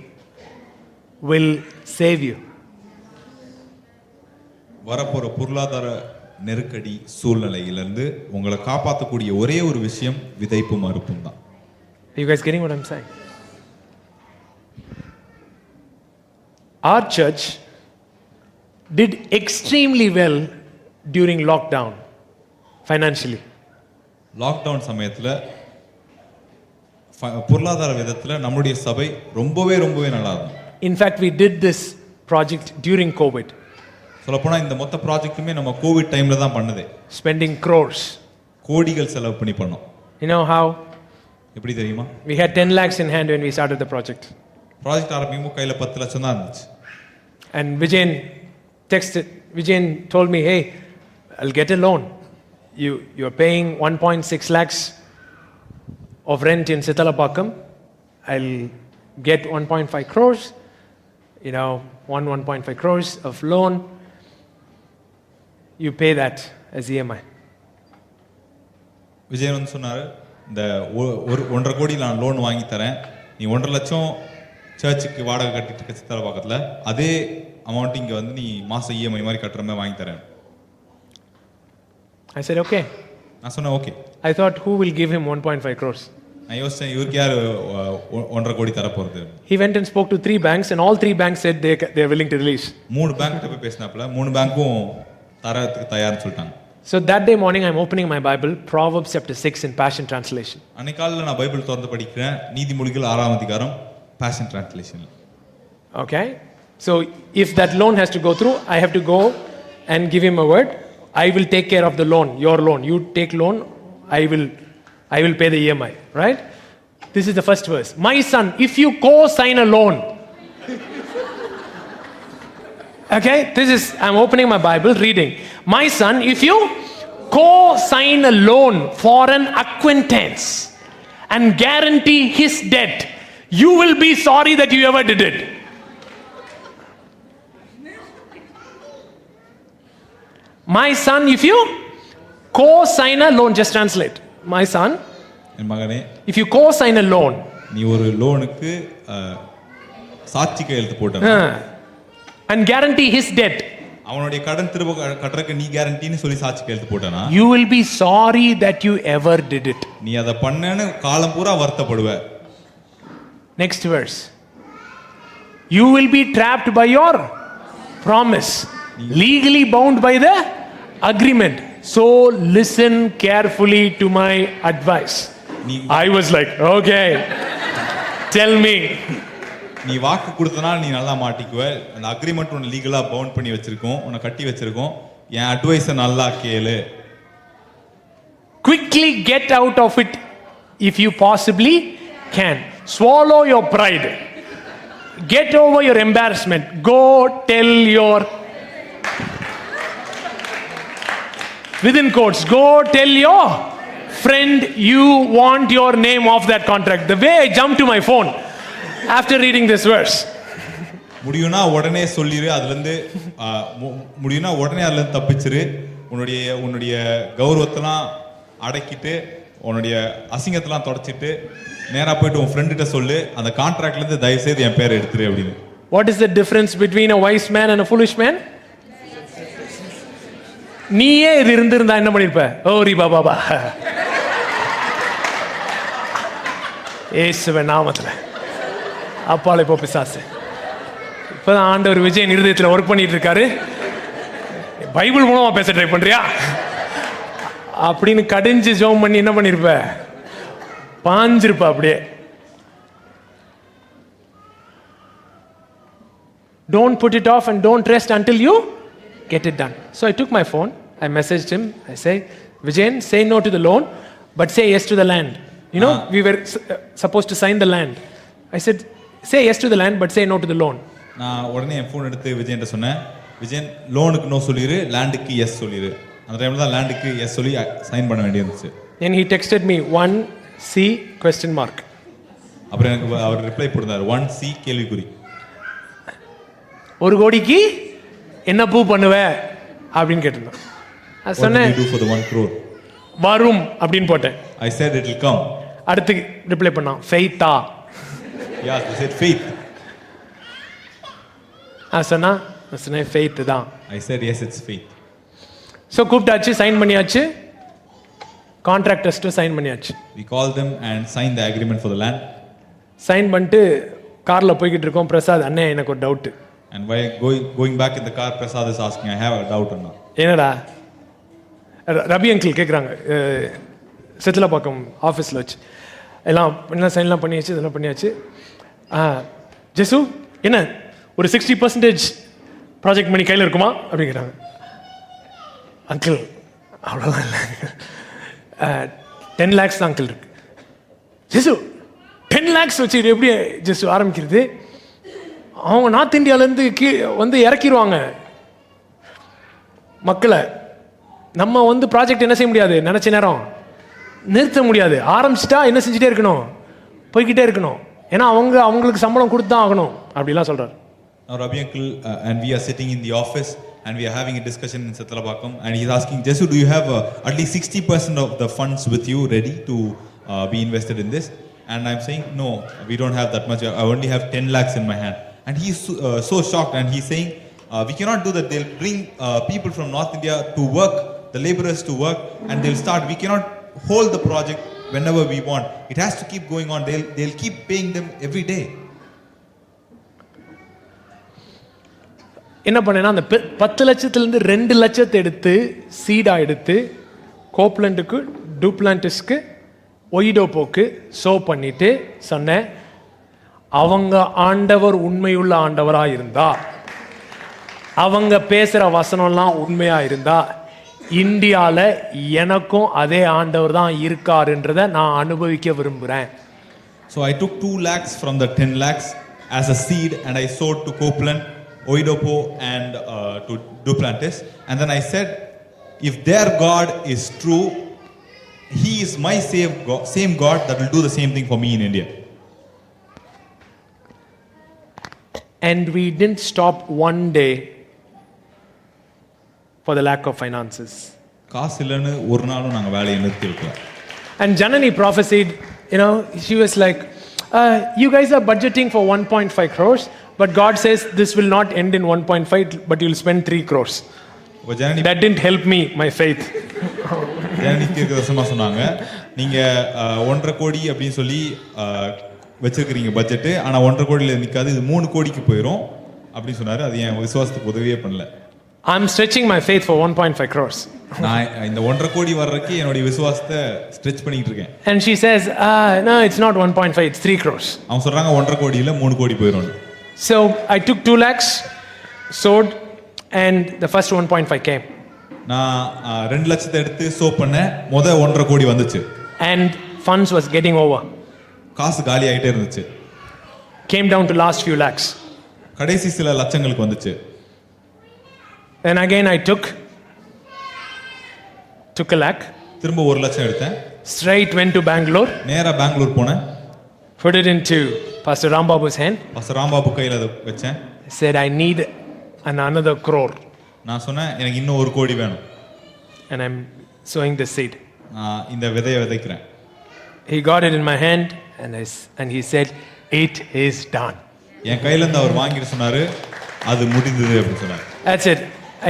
will save you. வரப்போற பொருளாதார நெருக்கடி சூழ்நிலையிலிருந்து உங்களை காப்பாற்றக்கூடிய ஒரே ஒரு விஷயம் விதைப்பும் அறுப்பும் தான். You guys getting what I'm saying? Our church did extremely well during lockdown financially. Lockdown சமயத்துல பொருளாதார விதத்துல நம்முடைய சபை ரொம்பவே நல்லா இருந்தது. In fact, we did this project during COVID. சொல்லப்போனா இந்த மொத்த ப்ராஜெக்ட்டுமே நம்ம கோவிட் டைம்ல தான் பண்ணது. Spending crores. கோடிகள் செலவு பண்ணி பண்ணோம். You know how? எப்படி தெரியுமா? We had 10 lakhs in hand when we started the project. Project ஆரம்பிக்கும் கையில 10 லட்சம் தான் இருந்துச்சு. And Vijayan told me, hey, I'll get a loan. You're paying 1.6 lakhs of rent in Sithalapakam. I'll get 1.5 crores, 1.5 crores of loan. You pay that as EMI. Vijayan வந்து சொன்னாரு, இந்த 1.5 கோடி நான் லோன் வாங்கி தரேன், நீ 1.5 லட்சம் சர்ச்சுக்கு வாடகை கட்டிட்டு இருக்க சித்தாலப்பாக்கத்தில் அதே அமௌண்ட் இங்கே வந்து நீ மாதம் இஎம்ஐ மாதிரி கட்டுற மாதிரி வாங்கி தரேன். I said, okay. நான் சொன்னேன் okay. I thought, who will give him 1.5 crores? நான் யோசிச்சேன், இவருக்கு யார் 1.5 கோடி தரப்போகிறது. He went and spoke to 3 banks and all 3 banks said they are willing to release. 3 bank கிட்ட போய் பேசினாப்ல, 3 பேங்க்கும் தரத்துக்கு தயார்னு சொல்லிட்டாங்க. So that day morning I'm opening my Bible, Proverbs chapter 6 in Passion Translation. அன்னைக்கு காலையில் நான் பைபிள் திறந்து படிக்கிறேன், நீதிமொழிகள் 6ஆம் அதிகாரம் Passion Translation. Okay? So if that loan has to go through, I have to go and give him a word. I will take care of the loan, your loan. You take loan, I will pay the EMI, right? This is the first verse. My son, if you co-sign a loan. Okay? I'm opening my Bible, reading. My son, if you co-sign a loan for an acquaintance and guarantee his debt, you will be sorry that you ever did it. My son, if you co-sign a loan, just translate. My son, என் மகனே, if you co-sign a loan, நீ ஒரு லோனுக்கு சாட்சி கையெழுத்து போட்ட and guarantee his debt, அவனுடைய கடன் திரும்ப கட்டறதுக்கு நீ கேரண்டின்னு சொல்லி சாட்சி கையெழுத்து போட்டனா, you will be sorry that you ever did it. நீ அத பண்ணேன்னு காலம் பூரா வருத்தப்படுவ. Next verse. You will be trapped by your promise, legally bound by the agreement. So listen carefully to my advice. I was like, okay, tell me. நீ வாக்கு கொடுத்தனால நீ நல்லா மாட்டிக்குவ. அந்த அக்ரிமெண்ட் உன்னை லீகலா பவுண்ட் பண்ணி வச்சிருக்கோம், உன்னை கட்டி வச்சிருக்கோம். என் அட்வைஸை நல்லா கேளு. Quickly get out of it if you possibly can. Swallow your pride. Get over your embarrassment. Go tell your, within quotes, go tell your friend you want your name off that contract. The way I jumped to my phone after reading this verse. முடியும்னா உடனே சொல்லிரு, அதுல இருந்து முடியும்னா உடனே அதுல இருந்து தப்பிச்சிரு. உன்னுடைய கௌரவத்தெல்லாம் அடக்கிட்டு உன்னுடைய அசிங்கத்தெல்லாம் தொடச்சிட்டு நேரா போயிட்டு உன் ஃப்ரெண்ட்கிட்ட சொல்லு, அந்த கான்ட்ராக்ட்ல இருந்து தயவு செய்து என் பேரை எடுத்துரு அப்படின்னு. What is the difference between a wise man and a foolish man? நீயே இது இருந்திருந்தா என்ன பண்ணிருப்ப? ஓரி பாபா இயேசுவின் நாமத்துல அப்பாலே போ பிசாசு. இப்பதான் ஆண்டவர் விஜயன் இருதயத்துல ஒர்க் பண்ணிட்டு இருக்காரு. பைபிள் மூலமா பேச ட்ரை பண்றியா அப்படின்னு கடிஞ்சு ஜெபம் பண்ணி என்ன பண்ணிருப்ப? பாஞ்சிருப்ப அப்படியே. Don't put it off and don't rest until you get it done. So I took my phone, I messaged him, I say, Vijayan, say no to the loan, but say yes to the land. You know, we were supposed to sign the land. I said, say yes to the land, but say no to the loan. நான் உடனே என் phone எடுத்து விஜயன்ட்ட சொன்னேன், விஜயன் லோனுக்கு no சொல்லிரு, லேண்டுக்கு S சொல்லிரு. அந்த டைம்ல தான் லேண்டுக்கு எஸ் சொல்லி சைன் பண்ண வேண்டியிருந்துச்சு. And he texted me 1C question mark. அப்புறம் எனக்கு அவர் ரிப்ளை போட்டார் 1C கேள்விக்குறி. 1 கோடிக்கு என்ன பூ பண்ணுவ அப்படின்னு கேட்டிருந்தான். நான் சொன்னேன், what do you do for the 1 crore? வரும் அப்படின்னு போட்டேன். I said it will come. அடுத்து ரிப்ளை பண்ணான், ஃபெய்த்தா? Yes, I said faith. நான் சொன்னேன் ஃபெய்த் தான். I said yes, it's faith. So கூப்பிட்டாச்சு, சைன் பண்ணியாச்சு, கான்ட்ராக்டர்ஸ்ட்டு சைன் பண்ணியாச்சு. We called them and signed the agreement for the land. Sign பண்ணிட்டு காரில் போய்கிட்டு இருக்கோம். பிரசாத், அண்ணே எனக்கு ஒரு doubt. And while going back in the car, Prasad is asking, I have a doubt or not. என்னடா? ரவி அங்கிள் கேட்குறாங்க, செத்திலப்பாக்கம் ஆஃபீஸில் வச்சு எல்லாம் சைன்லாம் பண்ணியாச்சு, இதெல்லாம் பண்ணியாச்சு. ஜெசு என்ன ஒரு 60% ப்ராஜெக்ட் மணி கையில் இருக்குமா அப்படிங்கிறாங்க. அங்கிள் அவ்வளோதான் இல்லை, 10 lakhs தான் அங்கிள் இருக்கு. ஜெசு 10 lakhs வச்சு இது எப்படி ஜெசு ஆரம்பிக்கிறது? அவங்க நார்த் இந்தியாவிலேருந்து வந்து இறக்கிடுவாங்க மக்களை. நம்ம வந்து ப்ராஜெக்ட் என்ன செய்ய முடியாது, நினச்ச நேரம் நிறுத்த முடியாது. ஆரம்பிச்சிட்டா என்ன செஞ்சுட்டே இருக்கணும், போய்கிட்டே இருக்கணும். ஏன்னா அவங்களுக்கு சம்பளம் கொடுத்து தான் ஆகணும் அப்படிலாம் சொல்கிறார். Now Rabi uncle and we are sitting in the office and we are having a discussion in Sattalapakam and he is asking, Jesu, do you have at least 60% of the funds with you ready to be invested in this? And I'm saying, no, we don't have that much. I only have 10 lakhs in my hand. And he's so shocked and he's saying, we cannot do that. They'll bring people from North India to work, the laborers to work, and they'll start. We cannot hold the project whenever we want. It has to keep going on. They'll keep paying them every day. என்ன பண்ணேன்னா அந்த 10 லட்சத்துலேருந்து 2 லட்சத்தை எடுத்து சீடாக எடுத்து கோப்லண்டுக்கு, டூப்ளான்டிஸ்க்கு, ஒய்டோப்போக்கு so பண்ணிட்டு சொன்னேன், அவங்க ஆண்டவர் உண்மையுள்ள ஆண்டவராக இருந்தா, அவங்க பேசுகிற வசனம்லாம் உண்மையாக இருந்தா, இந்தியாவில் எனக்கும் அதே ஆண்டவர் தான் இருக்காருன்றதை நான் அனுபவிக்க விரும்புகிறேன். So I took 2 lakhs from the 10 lakhs as a seed and I sowed to Copeland, Oidopo and to Duplantis, and then I said, if their God is true, he is my same God that will do the same thing for me in India. And we didn't stop one day for the lack of finances. காசு இல்லைன்னு ஒரு நாளும் நாங்கள் வேலையை நிறுத்தி வைக்கல. And Janani prophesied, she was like, you guys are budgeting for 1.5 crores, but God says this will not end in 1.5, but you'll spend 3 crores. That didn't help me, my faith. Janani தீர்க்கதரிசனமா சொன்னாங்க, நீங்க 1.5 கோடி அப்படின்னு சொல்லி வச்சிருக்கிறீங்க பட்ஜெட், ஆனா 1.5 கோடியில நிக்காது, இது 3 கோடிக்கு போயிடும் அப்படின்னு சொன்னாரு. அது என் விசுவாசத்துக்கு உதவியே பண்ணல. I'm stretching my faith for 1.5 crores. நான் இந்த 1.5 கோடி வர்றதுக்கு என்னோட விசுவாசத்தை ஸ்ட்ரெச் பண்ணிட்டு இருக்கேன். And she says, no, it's not 1.5, it's 3 crores. அவங்க சொல்றாங்க 1.5 கோடியில 3 கோடி போயிடும். So I took 2 lakhs, sowed, and the first 1.5 came. நான் 2 லட்சத்தை எடுத்து சோ பண்ணேன், முத 1.5 கோடி வந்துச்சு. And funds was getting over. காசு காலி ஆயிட்டே இருந்துச்சு. Came down to last few lakhs. கடைசி சில லட்சங்களுக்கு வந்துச்சு. Then again I took 1 lakh. திரும்ப 1 லட்சம் எடுத்தேன். Straight went to Bangalore. நேரா பெங்களூர் போனேன். Put it into Pastor Rambabu's hand. Pastor Rambabu கையில அதை வச்சேன். Said I need another crore. நான் சொன்னேன் எனக்கு இன்னும் 1 கோடி வேணும். And I'm sowing the seed. இந்த விதையை விதைக்கிறேன். He got it in my hand and he said it is done. என் கையில இருந்து அவர் வாங்கிட்டு சொன்னாரு, அது முடிந்தது அப்படி சொன்னாரு. That's it.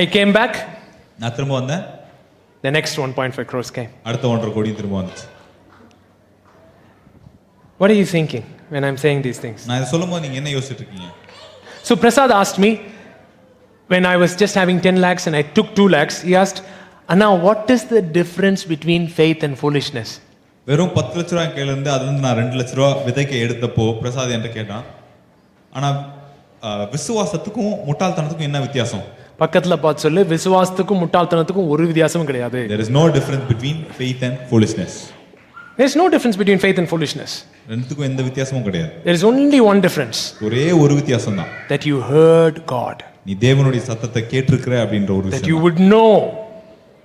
I came back. நான் திரும்ப வந்தேன். The next 1.5 crores came. அடுத்த 1.5 கோடி திரும்ப வந்துச்சு. What are you thinking when I'm saying these things? நான் இத சொல்லும்போது நீங்க என்ன யோசிச்சிட்டு இருக்கீங்க? So Prasad asked me when I was just having 10 lakhs and I took 2 lakhs, he asked, Anna, what is the difference between faith and foolishness? வெறும் 10 லட்சம் ரூபாய் கையில இருந்து அதுல இருந்து நான் 2 லட்சம் ரூபாய் விதைக்க எடுத்தப்போ பிரசாத் என்கிட்ட கேட்டான், ஆனா விசுவாசத்துக்கும் முட்டாள்தனத்துக்கும் என்ன வித்தியாசம்? பக்கத்துல பார்த்து சொல்லு, விசுவாசத்துக்கும் முட்டாள்தனத்துக்கும் ஒரு வித்தியாசமும் கிடையாது. There is no difference between faith and foolishness. There is no difference between faith and foolishness. ரெண்டுத்துக்கும் எந்த வித்தியாசமும் கிடையாது. There is only one difference. ஒரே ஒரு வித்தியாசம் தான். That you heard God. நீ தேவனுடைய சத்தத்தை கேட்டிருக்கிற அப்படின்ற ஒரு விஷயம். That you would know.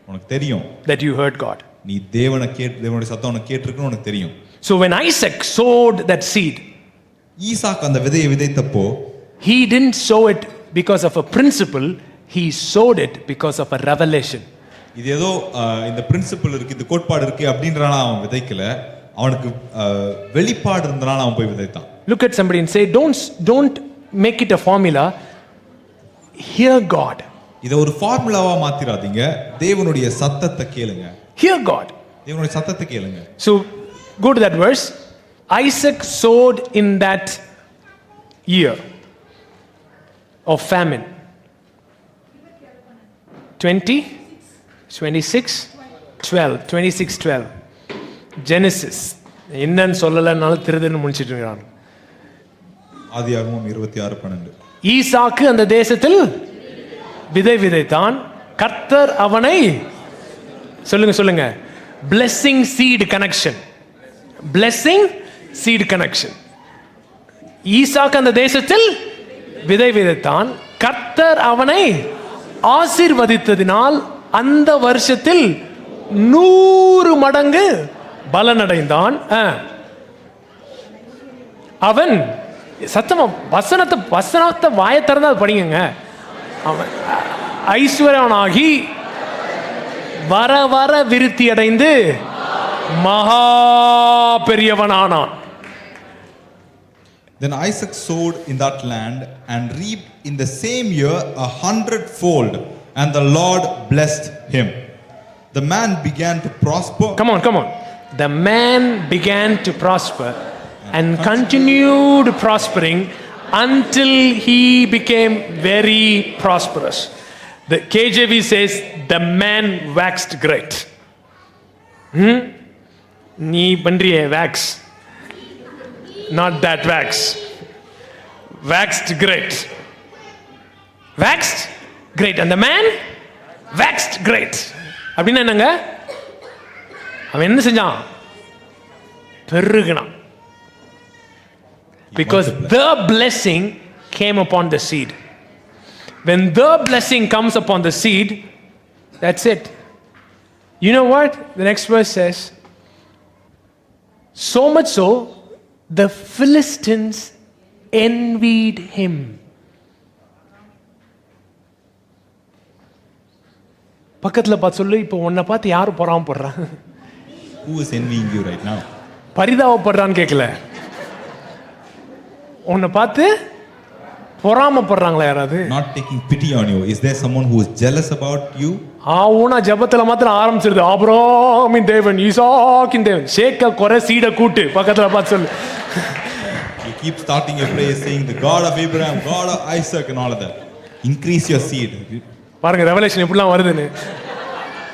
உனக்கு தெரியும். That you heard God. நீ தேவனுடைய சத்தம் உனக்கு கேட்டிருக்குன்னு உனக்கு தெரியும். So when Isaac sowed that seed, ஈசாக்கு அந்த விதையை விதைத்தப்போ, he didn't sow it because of a principle, he sowed it because of a revelation. இது ஏதோ இந்த பிரின்சிபல் இருக்கு, இந்த கோட்பாடு இருக்கு அப்படின்றனால அவன் விதைக்கல, அவனுக்கு வெளிப்பாடு இருந்தனால அவன் போய் விதைத்தான். Look at somebody and say, don't make it a formula. Hear God. இத ஒரு ஃபார்முலாவா மாத்திராதீங்க, தேவனுடைய சத்தத்தை கேளுங்க. Hear God. தேவனுடைய சத்தத்தை கேளுங்க. So go to that verse. Isaac sowed in that year of famine. 26:12. Genesis. என்னன்னு சொல்லலனாலும் திருதுன்னு முடிச்சிட்டு இருக்காங்க. ஆதியாகமம் 26:12. ஈசாக்கு அந்த தேசத்தில் விதை விதைத்தான், கர்த்தர் அவனை சொல்லுங்க blessing seed connection. Blessing seed connection. ஈசாக்கு அந்த தேசத்தில் விதை விதைத்தான். கர்த்தர் அவனை ஆசீர்வதித்ததினால் அந்த வருஷத்தில் 100 மடங்கு பலனடைந்தான். அவன் சத்தமா வசனத்தை வாயை திறந்தா படிங்க. அவன் ஐஸ்வர்யனாகி வர வர விருத்தி அடைந்து மகா பெரியவனானான். Then Isaac sowed in that land and reaped in the same year 100-fold, and the Lord blessed him. The man began to prosper. Come on. The man began to prosper and continued prospering until he became very prosperous. The KJV says the man waxed great. நீ பண்றியே wax, not that wax. Waxed great. Waxed great. And the man waxed great. அப்படின்னா என்னங்க? அவன் என்ன செஞ்சான்? பெருகினான். Because the blessing came upon the seed. When the blessing comes upon the seed, that's it. You know what? The next verse says, so much so, the Philistines envied him. பக்கத்துல பார்த்து சொல்லு, இப்போ உன்னை பார்த்து யாரு பொறாமப்படுறா? Who is envying you right now? பரிதாபப்படுறான்னு கேட்கல, உன்னை பார்த்து பொறாமப்படுறாங்களா யாராவது? Not taking pity on you. Is there someone who is jealous about you? ஆவுனா ஜெபத்துல மாத்திரம் ஆரம்பிச்சிருது. ஆபிரகாமின் தேவன், ஈசாக்கின் தேவன், சேக்க குறை சீட கூட்டு. பக்கத்துல பார்த்து சொல்லு. You keep starting your prayer saying the God of Abraham, God of Isaac and all of that. Increase your seed. பாருங்க ரெவலேஷன் எப்படிலாம் வருதுன்னு.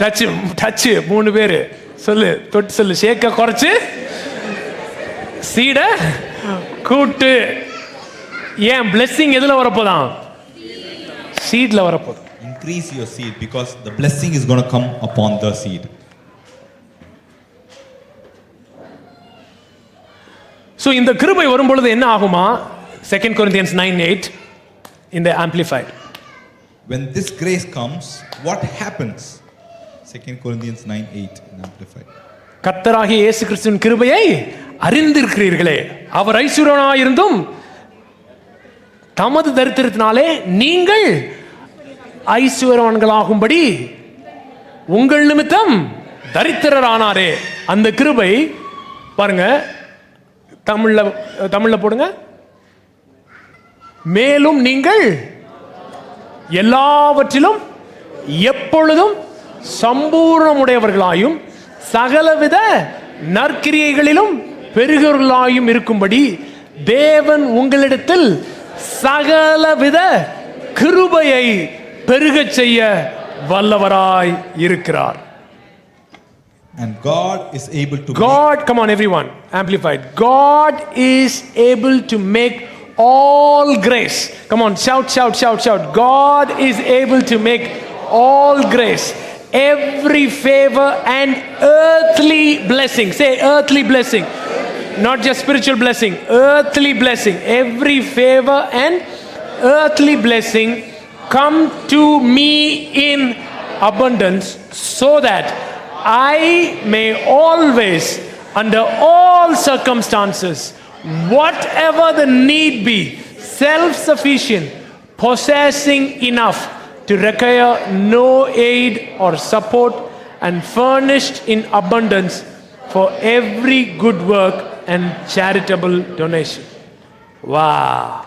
டச் 3 பேரு சொல்லு, தொட்டு சொல்லு. சேக்க குறைச்சு சீட கூட்டு. ஏன் blessing எதுல வரப்போதான்? சீட்ல வரப்போகுது. Increase your seed because the blessing is going to come upon the seed. So இந்த கிருபை வரும் பொழுது என்ன ஆகுமா? 2 Corinthians 9:8 in the Amplified. When this grace comes, what happens? 2 Corinthians 9:8 in Amplified. கர்த்தராகிய இயேசு கிறிஸ்துவின் கிருபையை அறிந்திருக்கிறீர்களே, அவர் ஐஸ்வர்யனாயிருந்தும் தமது தரித்திரத்தினாலே நீங்கள் ஐஸ்வர்யவான்களாகும்படி உங்கள் நிமித்தம் தரித்திரரானாரே. அந்த கிருபை பாருங்க, தமிழ்ல போடுங்க. மேலும் நீங்கள் எல்லாவற்றிலும் எப்பொழுதும் சம்பூர்ணமுடையவர்களாயும் சகலவித நற்கிரியைகளிலும் பெருகிறவர்களாயும் இருக்கும்படி தேவன் உங்களிடத்தில் சகலவித கிருபையை பெருகச் செய்ய வல்லவராய் இருக்கிறார். And God is able to come on everyone, Amplified. God is able to make all grace. Come on, shout. God is able to make all grace, every favor and earthly blessing. Say earthly blessing. Not just spiritual blessing, earthly blessing. Every favor and earthly blessing come to me in abundance, so that I may always, under all circumstances, whatever the need be, self-sufficient, possessing enough to require no aid or support, and furnished in abundance for every good work and charitable donation. Wow.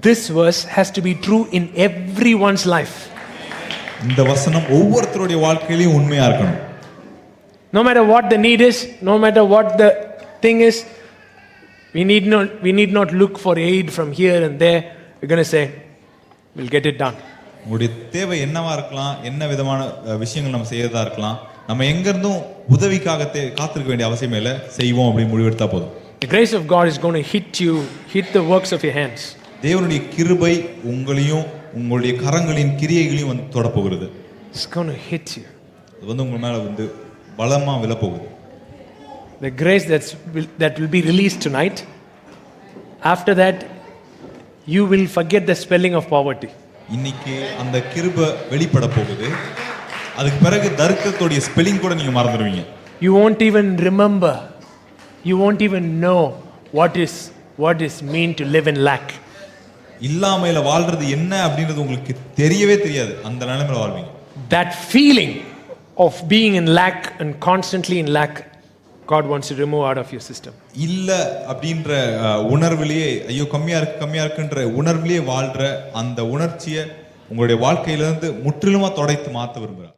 This verse has to be true in everyone's life. இந்த வசனம் ஒவ்வொருத்தருடைய வாழ்க்கையிலும் உண்மையா இருக்கணும். No matter what the need is, no matter what the thing is, we need not look for aid from here and there. We're going to say, we'll get it done. உங்களுடைய தேவை என்னவா இருக்கலாம், என்ன விதமான விஷயங்கள் நம்ம செய்யறதா இருக்கலாம், நம்ம எங்க இருந்தும் உதவிக்காக காத்திருக்க வேண்டிய அவசியம் இல்லை, செய்வோம் அப்படி முடிவெடுத்தா போதும். The grace of God is going to hit the works of your hands. தேவனுடைய கிருபை உங்களையும் உங்களுடைய கரங்களின் கிரியைகளையும் வந்து தொட போகிறது. It's going to hit you. அது வந்து உங்க மேல வந்து பலமா விழ போகுது. the grace that will be released tonight, after that, you will forget the spelling of poverty. இன்னைக்கு அந்த கிருபை வெளிப்பட போகுது. அதுக்கு பிறகு தரித்திரத்தோட ஸ்பெல்லிங் கூட நீங்க மறந்துடுவீங்க. You won't even remember. You won't even know what is mean to live in lack. இல்லாமையில வாழ்றது என்ன அப்படின்றது உங்களுக்கு தெரியவே தெரியாது. அந்த நிலைமையில வாழ்வீங்க. That feeling of being in lack and constantly in lack, God wants to remove out of your system. இல்ல அப்படின்ற உணர்விலேயே ஐயோ கம்மியா இருக்குன்ற உணர்விலேயே வாழ்ற அந்த உணர்ச்சியை உங்களுடைய வாழ்க்கையில இருந்து முற்றிலுமா தொடைத்து மாத்த விரும்புறார்.